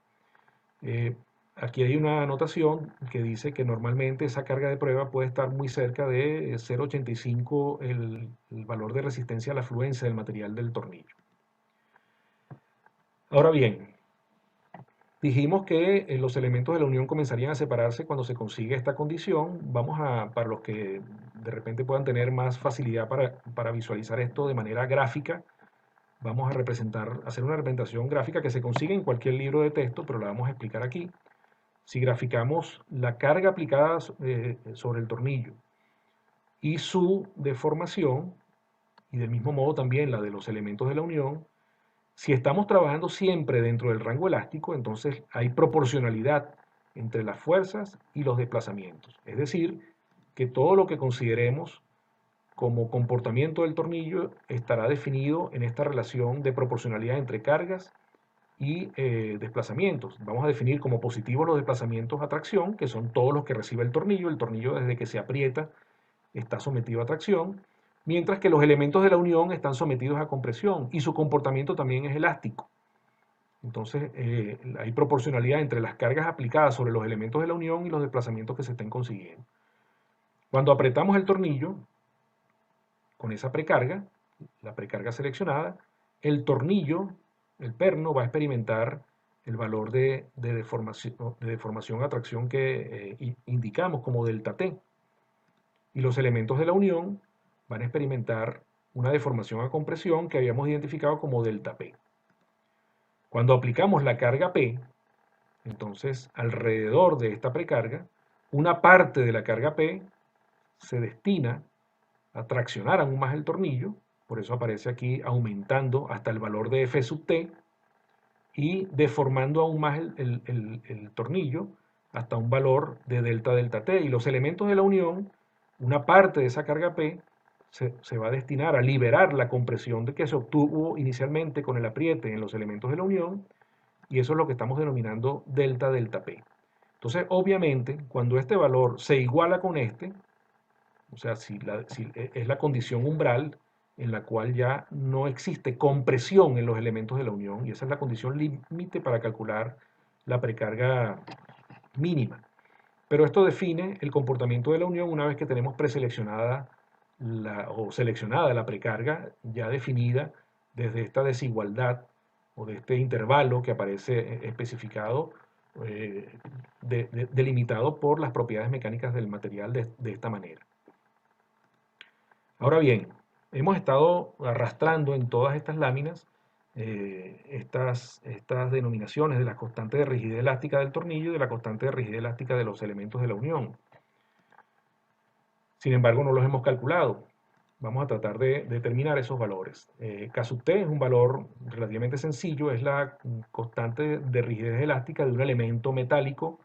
Aquí hay una anotación que dice que normalmente esa carga de prueba puede estar muy cerca de 0,85 el valor de resistencia a la fluencia del material del tornillo. Ahora bien, dijimos que los elementos de la unión comenzarían a separarse cuando se consigue esta condición. Para los que de repente puedan tener más facilidad para visualizar esto de manera gráfica, vamos a hacer una representación gráfica que se consigue en cualquier libro de texto, pero la vamos a explicar aquí. Si graficamos la carga aplicada sobre el tornillo y su deformación, y del mismo modo también la de los elementos de la unión, si estamos trabajando siempre dentro del rango elástico, entonces hay proporcionalidad entre las fuerzas y los desplazamientos. Es decir, que todo lo que consideremos como comportamiento del tornillo estará definido en esta relación de proporcionalidad entre cargas y desplazamientos. Vamos a definir como positivos los desplazamientos a tracción, que son todos los que recibe el tornillo. El tornillo, desde que se aprieta, está sometido a tracción, mientras que los elementos de la unión están sometidos a compresión y su comportamiento también es elástico. Entonces, hay proporcionalidad entre las cargas aplicadas sobre los elementos de la unión y los desplazamientos que se estén consiguiendo. Cuando apretamos el tornillo con esa precarga, la precarga seleccionada, el tornillo, el perno, va a experimentar el valor de deformación atracción que indicamos como delta T. Y los elementos de la unión van a experimentar una deformación a compresión que habíamos identificado como delta P. Cuando aplicamos la carga P, entonces alrededor de esta precarga, una parte de la carga P se destina a traccionar aún más el tornillo, por eso aparece aquí aumentando hasta el valor de F sub T y deformando aún más el tornillo hasta un valor de delta T. Y los elementos de la unión, una parte de esa carga P se va a destinar a liberar la compresión de que se obtuvo inicialmente con el apriete en los elementos de la unión, y eso es lo que estamos denominando delta P. Entonces, obviamente, cuando este valor se iguala con este, o sea, si es la condición umbral en la cual ya no existe compresión en los elementos de la unión, y esa es la condición límite para calcular la precarga mínima. Pero esto define el comportamiento de la unión una vez que tenemos preseleccionada o seleccionada la precarga ya definida desde esta desigualdad o de este intervalo que aparece especificado, delimitado por las propiedades mecánicas del material de esta manera. Ahora bien, hemos estado arrastrando en todas estas láminas estas denominaciones de la constante de rigidez elástica del tornillo y de la constante de rigidez elástica de los elementos de la unión. Sin embargo, no los hemos calculado. Vamos a tratar de determinar esos valores. K sub T es un valor relativamente sencillo, es la constante de rigidez elástica de un elemento metálico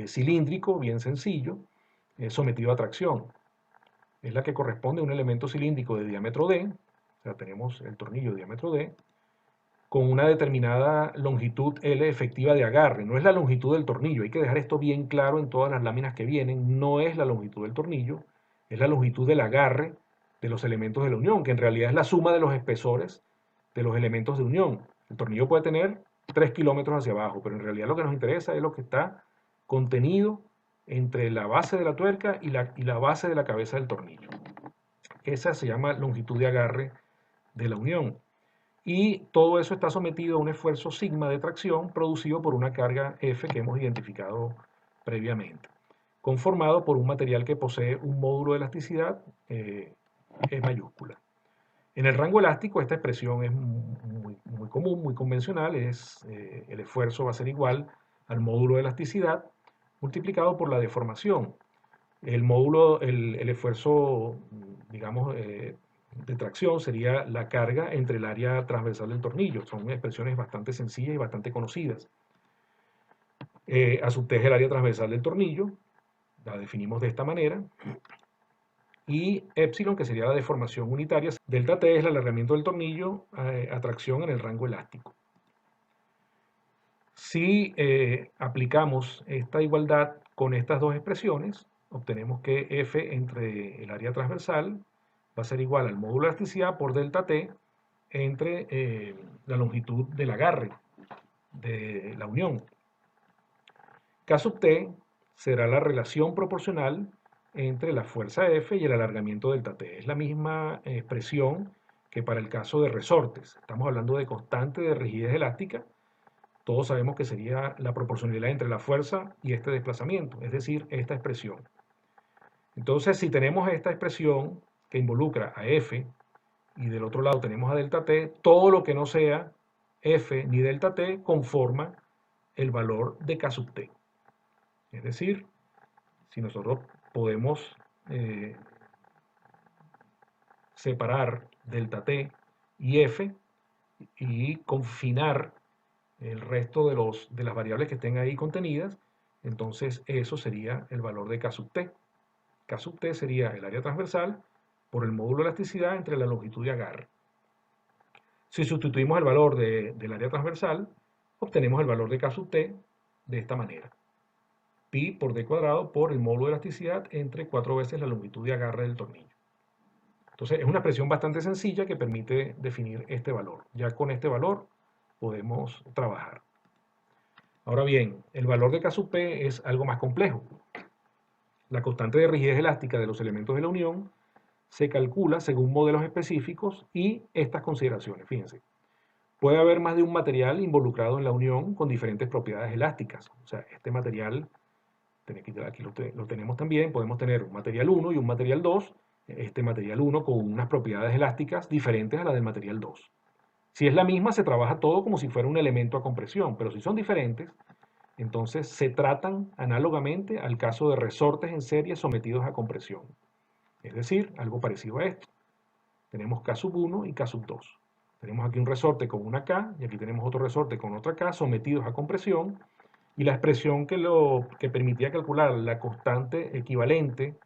cilíndrico, bien sencillo, sometido a tracción. Es la que corresponde a un elemento cilíndrico de diámetro D, o sea, tenemos el tornillo de diámetro D, con una determinada longitud L efectiva de agarre. No es la longitud del tornillo, hay que dejar esto bien claro en todas las láminas que vienen, no es la longitud del tornillo, es la longitud del agarre de los elementos de la unión, que en realidad es la suma de los espesores de los elementos de unión. El tornillo puede tener 3 kilómetros hacia abajo, pero en realidad lo que nos interesa es lo que está contenido entre la base de la tuerca y la base de la cabeza del tornillo. Esa se llama longitud de agarre de la unión. Y todo eso está sometido a un esfuerzo sigma de tracción producido por una carga F que hemos identificado previamente, conformado por un material que posee un módulo de elasticidad E mayúscula. En el rango elástico esta expresión es muy común, muy convencional, el esfuerzo va a ser igual al módulo de elasticidad multiplicado por la deformación. El módulo, el esfuerzo, digamos, de tracción sería la carga entre el área transversal del tornillo. Son expresiones bastante sencillas y bastante conocidas. A sub T es el área transversal del tornillo, la definimos de esta manera. Y epsilon, que sería la deformación unitaria. Delta T es el alargamiento del tornillo a tracción en el rango elástico. Si aplicamos esta igualdad con estas dos expresiones, obtenemos que F entre el área transversal va a ser igual al módulo de elasticidad por delta T entre la longitud del agarre de la unión. K sub T será la relación proporcional entre la fuerza F y el alargamiento delta T. Es la misma expresión que para el caso de resortes. Estamos hablando de constante de rigidez elástica. Todos sabemos que sería la proporcionalidad entre la fuerza y este desplazamiento, es decir, esta expresión. Entonces, si tenemos esta expresión que involucra a F y del otro lado tenemos a delta T, todo lo que no sea F ni delta T conforma el valor de K sub T. Es decir, si nosotros podemos separar delta T y F y confinar el resto de las variables que estén ahí contenidas, entonces eso sería el valor de K sub T. K sub T sería el área transversal por el módulo de elasticidad entre la longitud de agarre. Si sustituimos el valor del área transversal, obtenemos el valor de K sub T de esta manera. Pi por D cuadrado por el módulo de elasticidad entre 4 veces la longitud de agarre del tornillo. Entonces es una expresión bastante sencilla que permite definir este valor. Ya con este valor podemos trabajar. Ahora bien, el valor de K sub P es algo más complejo. La constante de rigidez elástica de los elementos de la unión se calcula según modelos específicos y estas consideraciones. Fíjense, puede haber más de un material involucrado en la unión con diferentes propiedades elásticas. O sea, este material, aquí lo tenemos también, podemos tener un material 1 y un material 2, este material 1 con unas propiedades elásticas diferentes a las del material 2. Si es la misma, se trabaja todo como si fuera un elemento a compresión, pero si son diferentes, entonces se tratan análogamente al caso de resortes en serie sometidos a compresión. Es decir, algo parecido a esto. Tenemos K sub 1 y K sub 2. Tenemos aquí un resorte con una K y aquí tenemos otro resorte con otra K sometidos a compresión. Y la expresión que permitía calcular la constante equivalente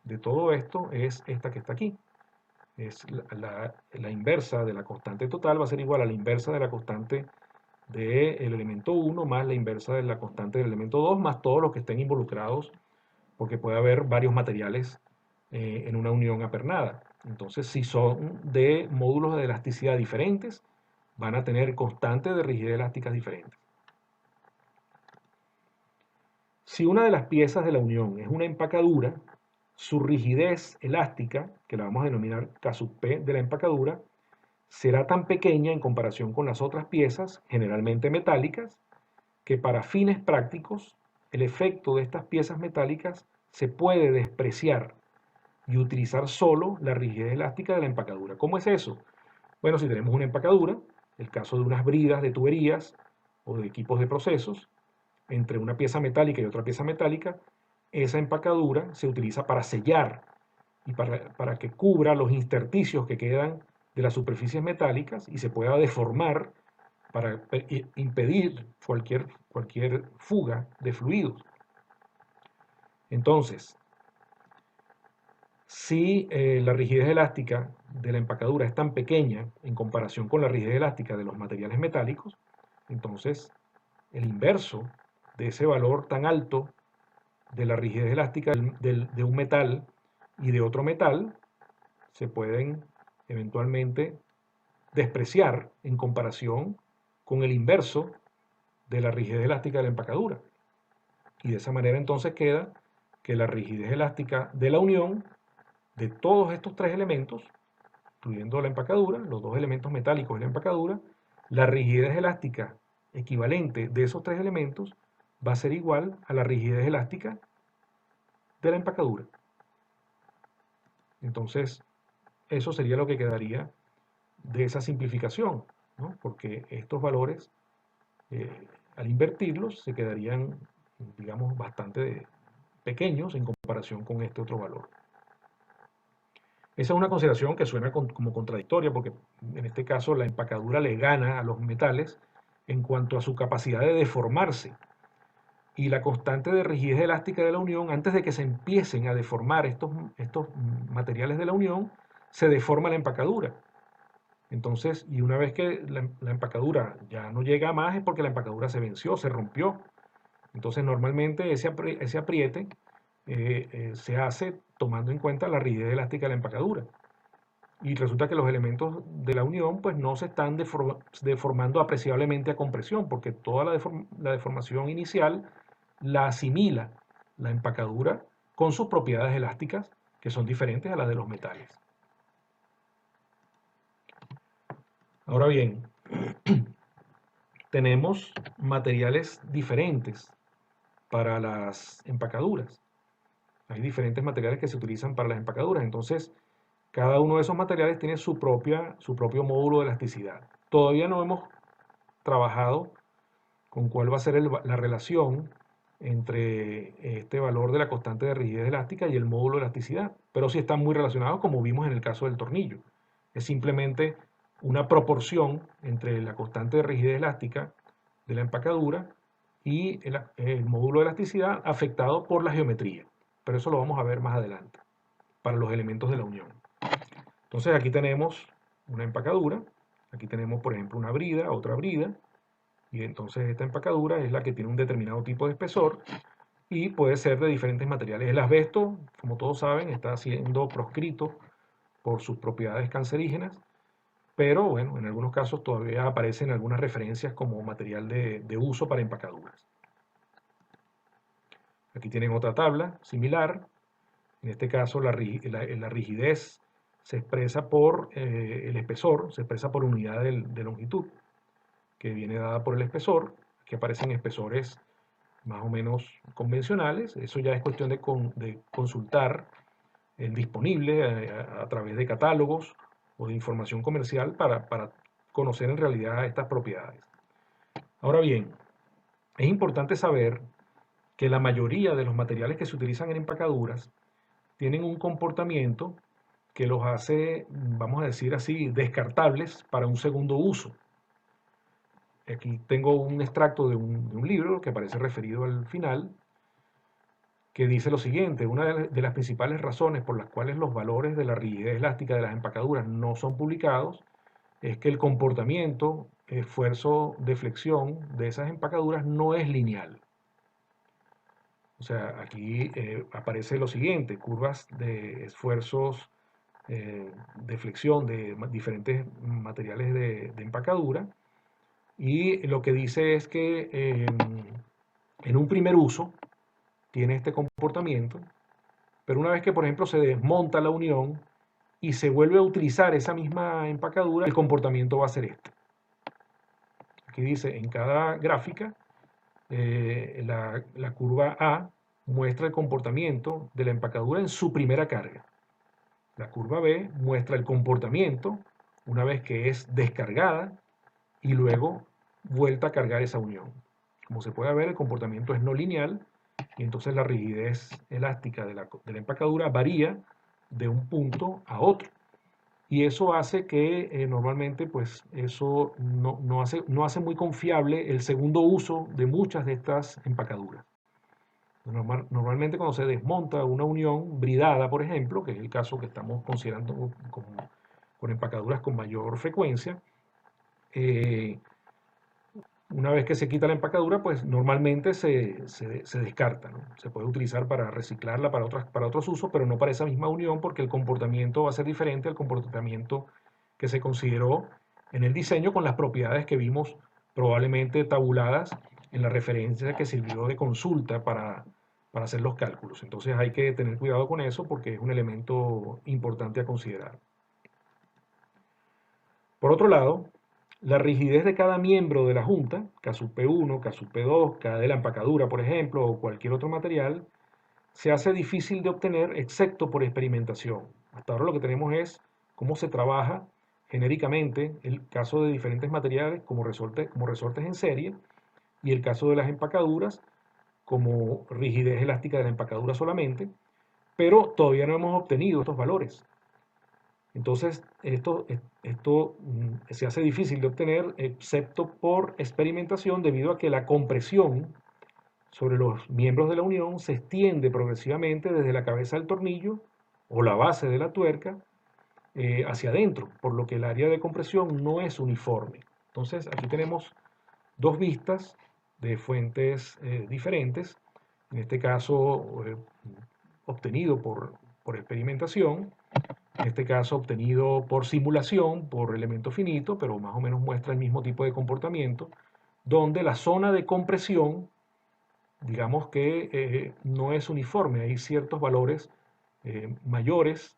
de todo esto es esta que está aquí. Es la inversa de la constante total va a ser igual a la inversa de la constante del elemento 1 más la inversa de la constante del elemento 2 más todos los que estén involucrados, porque puede haber varios materiales en una unión apernada. Entonces, si son de módulos de elasticidad diferentes, van a tener constantes de rigidez elásticas diferentes. Si una de las piezas de la unión es una empacadura, su rigidez elástica, que la vamos a denominar K sub P de la empacadura, será tan pequeña en comparación con las otras piezas, generalmente metálicas, que para fines prácticos el efecto de estas piezas metálicas se puede despreciar y utilizar solo la rigidez elástica de la empacadura. ¿Cómo es eso? Bueno, si tenemos una empacadura, el caso de unas bridas de tuberías o de equipos de procesos, entre una pieza metálica y otra pieza metálica, esa empacadura se utiliza para sellar y para que cubra los intersticios que quedan de las superficies metálicas y se pueda deformar para impedir cualquier fuga de fluidos. Entonces, si la rigidez elástica de la empacadura es tan pequeña en comparación con la rigidez elástica de los materiales metálicos, entonces el inverso de ese valor tan alto de la rigidez elástica de un metal y de otro metal se pueden eventualmente despreciar en comparación con el inverso de la rigidez elástica de la empacadura. Y de esa manera entonces queda que la rigidez elástica de la unión de todos estos tres elementos, incluyendo la empacadura, los dos elementos metálicos y la empacadura, la rigidez elástica equivalente de esos tres elementos va a ser igual a la rigidez elástica de la empacadura. Entonces, eso sería lo que quedaría de esa simplificación, ¿no? Porque estos valores, al invertirlos, se quedarían, digamos, bastante pequeños en comparación con este otro valor. Esa es una consideración que suena como contradictoria porque en este caso la empacadura le gana a los metales en cuanto a su capacidad de deformarse. Y la constante de rigidez elástica de la unión, antes de que se empiecen a deformar estos materiales de la unión, se deforma la empacadura. Entonces, y una vez que la empacadura ya no llega a más es porque la empacadura se venció, se rompió. Entonces, normalmente ese apriete se hace tomando en cuenta la rigidez elástica de la empacadura. Y resulta que los elementos de la unión pues no se están deformando apreciablemente a compresión, porque toda la deformación inicial la asimila la empacadura con sus propiedades elásticas, que son diferentes a las de los metales. Ahora bien, tenemos materiales diferentes para las empacaduras. Hay diferentes materiales que se utilizan para las empacaduras. Entonces, cada uno de esos materiales tiene su propio módulo de elasticidad. Todavía no hemos trabajado con cuál va a ser la relación entre este valor de la constante de rigidez elástica y el módulo de elasticidad, pero sí están muy relacionados como vimos en el caso del tornillo. Es simplemente una proporción entre la constante de rigidez elástica de la empacadura y el módulo de elasticidad afectado por la geometría, pero eso lo vamos a ver más adelante para los elementos de la unión. Entonces aquí tenemos una empacadura, aquí tenemos por ejemplo una brida, otra brida, y entonces esta empacadura es la que tiene un determinado tipo de espesor y puede ser de diferentes materiales. El asbesto, como todos saben, está siendo proscrito por sus propiedades cancerígenas, pero bueno, en algunos casos todavía aparecen algunas referencias como material de uso para empacaduras. Aquí tienen otra tabla similar, en este caso la rigidez se expresa por el espesor, se expresa por unidad de longitud, que viene dada por el espesor, que aparecen espesores más o menos convencionales. Eso ya es cuestión de consultar el disponible a través de catálogos o de información comercial para conocer en realidad estas propiedades. Ahora bien, es importante saber que la mayoría de los materiales que se utilizan en empacaduras tienen un comportamiento que los hace, vamos a decir así, descartables para un segundo uso. Aquí tengo un extracto de un libro que aparece referido al final, que dice lo siguiente: una de las principales razones por las cuales los valores de la rigidez elástica de las empacaduras no son publicados es que el comportamiento, esfuerzo de flexión de esas empacaduras no es lineal. O sea, aquí aparece lo siguiente: curvas de esfuerzos de flexión de diferentes materiales de empacadura, y lo que dice es que en un primer uso tiene este comportamiento, pero una vez que, por ejemplo, se desmonta la unión y se vuelve a utilizar esa misma empacadura, el comportamiento va a ser este. Aquí dice, en cada gráfica, la curva A muestra el comportamiento de la empacadura en su primera carga. La curva B muestra el comportamiento una vez que es descargada y luego vuelta a cargar esa unión. Como se puede ver, el comportamiento es no lineal, y entonces la rigidez elástica de la empacadura varía de un punto a otro. Y eso hace que normalmente pues eso no hace muy confiable el segundo uso de muchas de estas empacaduras. Normalmente cuando se desmonta una unión bridada, por ejemplo, que es el caso que estamos considerando con empacaduras con mayor frecuencia, una vez que se quita la empacadura, pues normalmente se descarta, ¿no? Se puede utilizar para reciclarla para otros usos, pero no para esa misma unión, porque el comportamiento va a ser diferente al comportamiento que se consideró en el diseño, con las propiedades que vimos probablemente tabuladas en la referencia que sirvió de consulta para hacer los cálculos. Entonces hay que tener cuidado con eso porque es un elemento importante a considerar. Por otro lado, la rigidez de cada miembro de la junta, caso P1, caso P2, cada de la empacadura, por ejemplo, o cualquier otro material, se hace difícil de obtener excepto por experimentación. Hasta ahora lo que tenemos es cómo se trabaja genéricamente el caso de diferentes materiales como resortes en serie, y el caso de las empacaduras como rigidez elástica de la empacadura solamente, pero todavía no hemos obtenido estos valores. Entonces, esto se hace difícil de obtener excepto por experimentación, debido a que la compresión sobre los miembros de la unión se extiende progresivamente desde la cabeza del tornillo o la base de la tuerca hacia adentro, por lo que el área de compresión no es uniforme. Entonces, aquí tenemos dos vistas de fuentes diferentes, en este caso obtenido por experimentación, en este caso obtenido por simulación, por elemento finito, pero más o menos muestra el mismo tipo de comportamiento, donde la zona de compresión, digamos que no es uniforme, hay ciertos valores mayores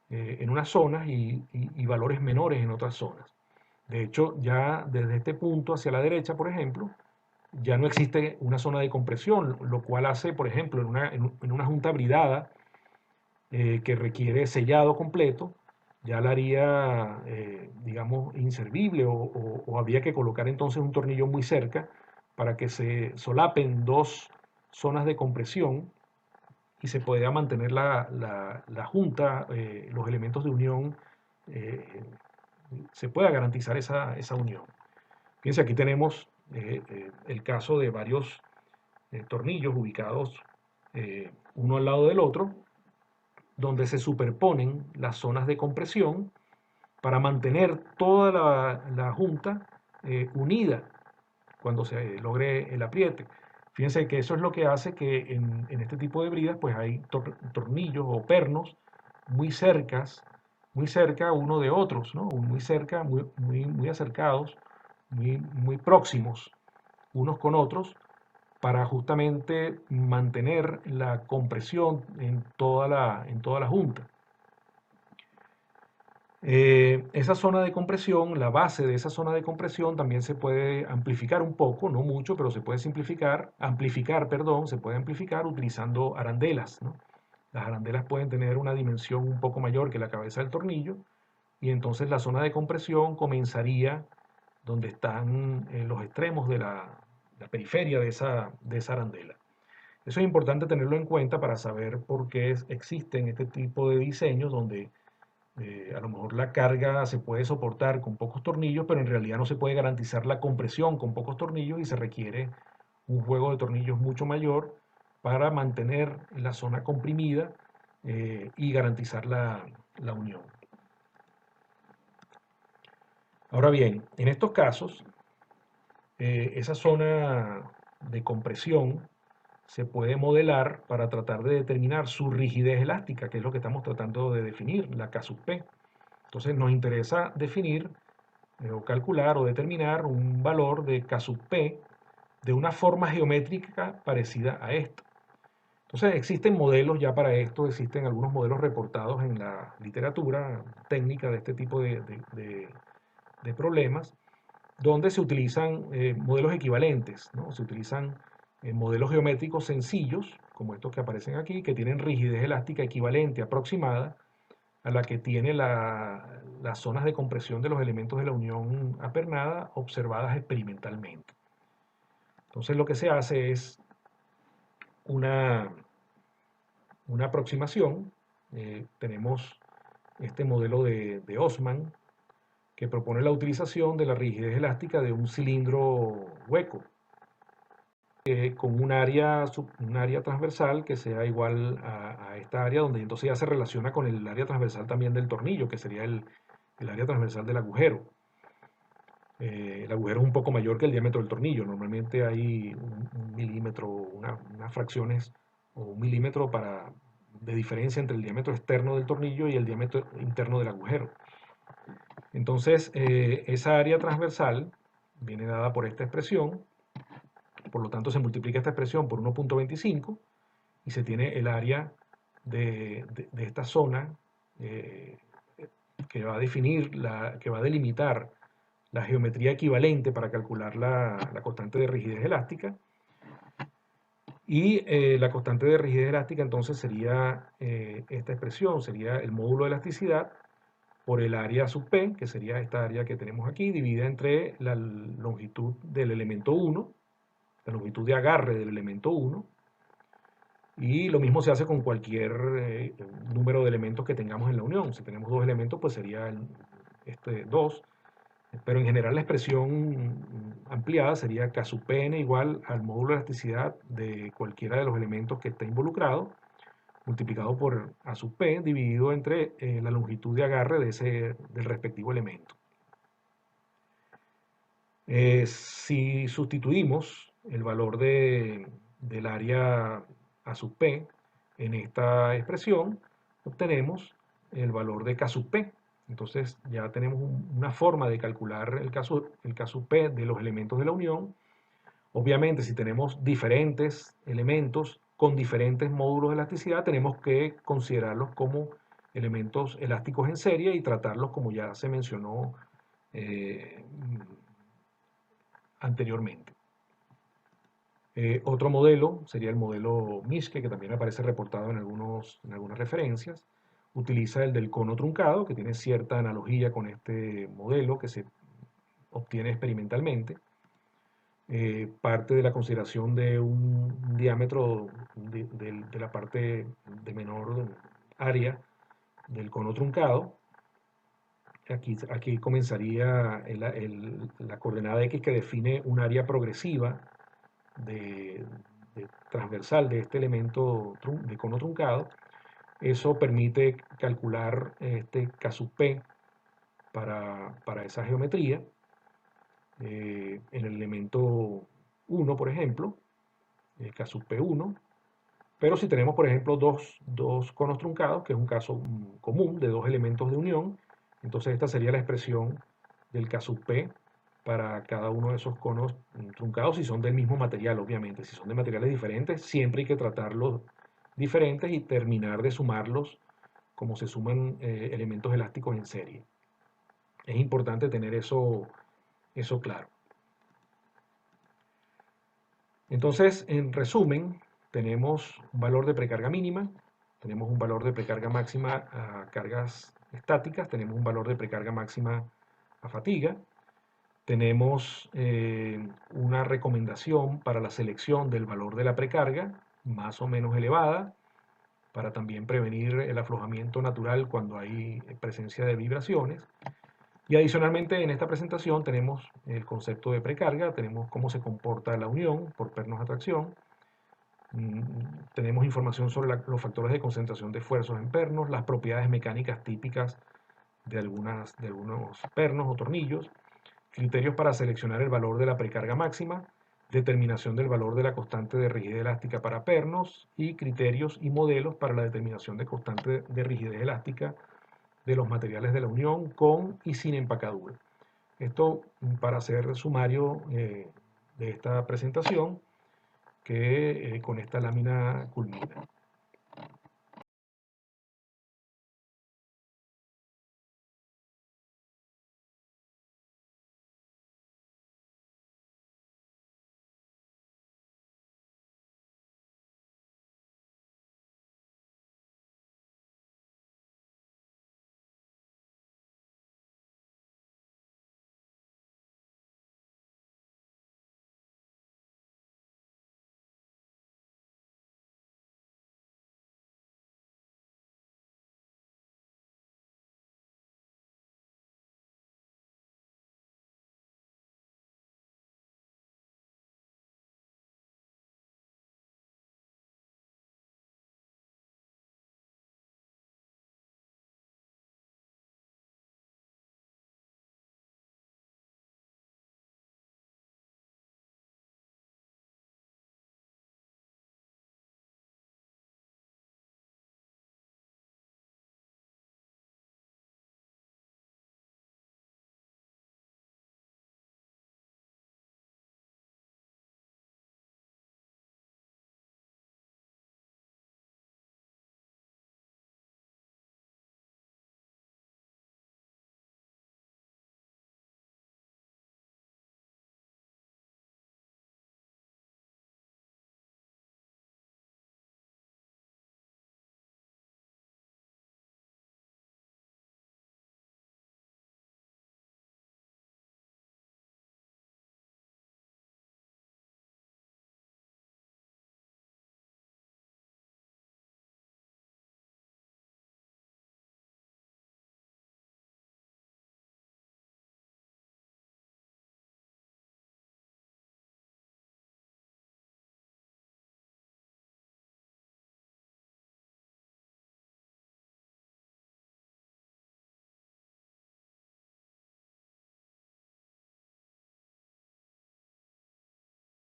en unas zonas y valores menores en otras zonas. De hecho, ya desde este punto hacia la derecha, por ejemplo, ya no existe una zona de compresión, lo cual hace, por ejemplo, en una junta bridada que requiere sellado completo, ya la haría, digamos, inservible, o habría que colocar entonces un tornillo muy cerca para que se solapen dos zonas de compresión y se pueda mantener la junta, los elementos de unión, eh, se pueda garantizar esa unión. Fíjense, aquí tenemos el caso de varios tornillos ubicados uno al lado del otro, donde se superponen las zonas de compresión para mantener toda la junta unida cuando se logre el apriete. Fíjense que eso es lo que hace que en este tipo de bridas pues hay tornillos o pernos muy muy cerca uno de otros, ¿no? Muy cerca, muy acercados, muy próximos unos con otros, para justamente mantener la compresión en toda la junta. Esa zona de compresión, la base de esa zona de compresión también se puede amplificar un poco, no mucho, pero se puede amplificar, perdón, se puede amplificar utilizando arandelas, ¿no? Las arandelas pueden tener una dimensión un poco mayor que la cabeza del tornillo y entonces la zona de compresión comenzaría donde están los extremos de la periferia de esa arandela. Eso es importante tenerlo en cuenta para saber por qué existen este tipo de diseños donde a lo mejor la carga se puede soportar con pocos tornillos, pero en realidad no se puede garantizar la compresión con pocos tornillos y se requiere un juego de tornillos mucho mayor para mantener la zona comprimida y garantizar la unión. Ahora bien, en estos casos, esa zona de compresión se puede modelar para tratar de determinar su rigidez elástica, que es lo que estamos tratando de definir, la K sub P. Entonces nos interesa definir o calcular o determinar un valor de K sub P de una forma geométrica parecida a esta. Entonces existen modelos ya para esto, existen algunos modelos reportados en la literatura técnica de este tipo de problemas, donde se utilizan modelos equivalentes, ¿no? Se utilizan modelos geométricos sencillos, como estos que aparecen aquí, que tienen rigidez elástica equivalente aproximada a la que tiene las zonas de compresión de los elementos de la unión apernada observadas experimentalmente. Entonces lo que se hace es una, una aproximación. Tenemos este modelo de Osman que propone la utilización de la rigidez elástica de un cilindro hueco con un área transversal que sea igual a esta área, donde entonces ya se relaciona con el área transversal también del tornillo, que sería el área transversal del agujero. El agujero es un poco mayor que el diámetro del tornillo. Normalmente hay un milímetro, unas fracciones o un milímetro de diferencia entre el diámetro externo del tornillo y el diámetro interno del agujero. Entonces, esa área transversal viene dada por esta expresión. Por lo tanto, se multiplica esta expresión por 1.25 y se tiene el área de esta zona que va a definir, que va a delimitar la geometría equivalente para calcular la constante de rigidez elástica. Y la constante de rigidez elástica entonces sería esta expresión, sería el módulo de elasticidad por el área sub P, que sería esta área que tenemos aquí, dividida entre la longitud del elemento 1, la longitud de agarre del elemento 1, y lo mismo se hace con cualquier número de elementos que tengamos en la unión. Si tenemos dos elementos, pues sería este 2, pero en general la expresión ampliada sería K sub Pn igual al módulo de elasticidad de cualquiera de los elementos que esté involucrado, multiplicado por A sub P, dividido entre la longitud de agarre del respectivo elemento. Si sustituimos el valor del área A sub P en esta expresión, obtenemos el valor de K sub P. Entonces ya tenemos una forma de calcular el K sub P de los elementos de la unión. Obviamente, si tenemos diferentes elementos con diferentes módulos de elasticidad, tenemos que considerarlos como elementos elásticos en serie y tratarlos como ya se mencionó anteriormente. Otro modelo sería el modelo Mischke, que también aparece reportado en algunas referencias. Utiliza el del cono truncado, que tiene cierta analogía con este modelo que se obtiene experimentalmente. Parte de la consideración de un diámetro de la parte de menor área del cono truncado. Aquí comenzaría la coordenada X que define un área progresiva de transversal de este elemento de cono truncado. Eso permite calcular este K sub P para esa geometría. En el elemento 1, por ejemplo, K sub P1. Pero si tenemos, por ejemplo, dos conos truncados, que es un caso común de dos elementos de unión, entonces esta sería la expresión del K sub P para cada uno de esos conos truncados, si son del mismo material, obviamente. Si son de materiales diferentes, siempre hay que tratarlos diferentes y terminar de sumarlos como se suman elementos elásticos en serie. Es importante tener eso claro. Entonces, en resumen, tenemos un valor de precarga mínima, tenemos un valor de precarga máxima a cargas estáticas, tenemos un valor de precarga máxima a fatiga, tenemos una recomendación para la selección del valor de la precarga, más o menos elevada, para también prevenir el aflojamiento natural cuando hay presencia de vibraciones. Y adicionalmente en esta presentación tenemos el concepto de precarga, tenemos cómo se comporta la unión por pernos de atracción, tenemos información sobre los factores de concentración de esfuerzos en pernos, las propiedades mecánicas típicas de algunos pernos o tornillos, criterios para seleccionar el valor de la precarga máxima, determinación del valor de la constante de rigidez elástica para pernos y criterios y modelos para la determinación de constante de rigidez elástica de los materiales de la unión con y sin empacadura. Esto para hacer sumario de esta presentación que con esta lámina culmina.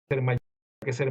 Ser mayor que ser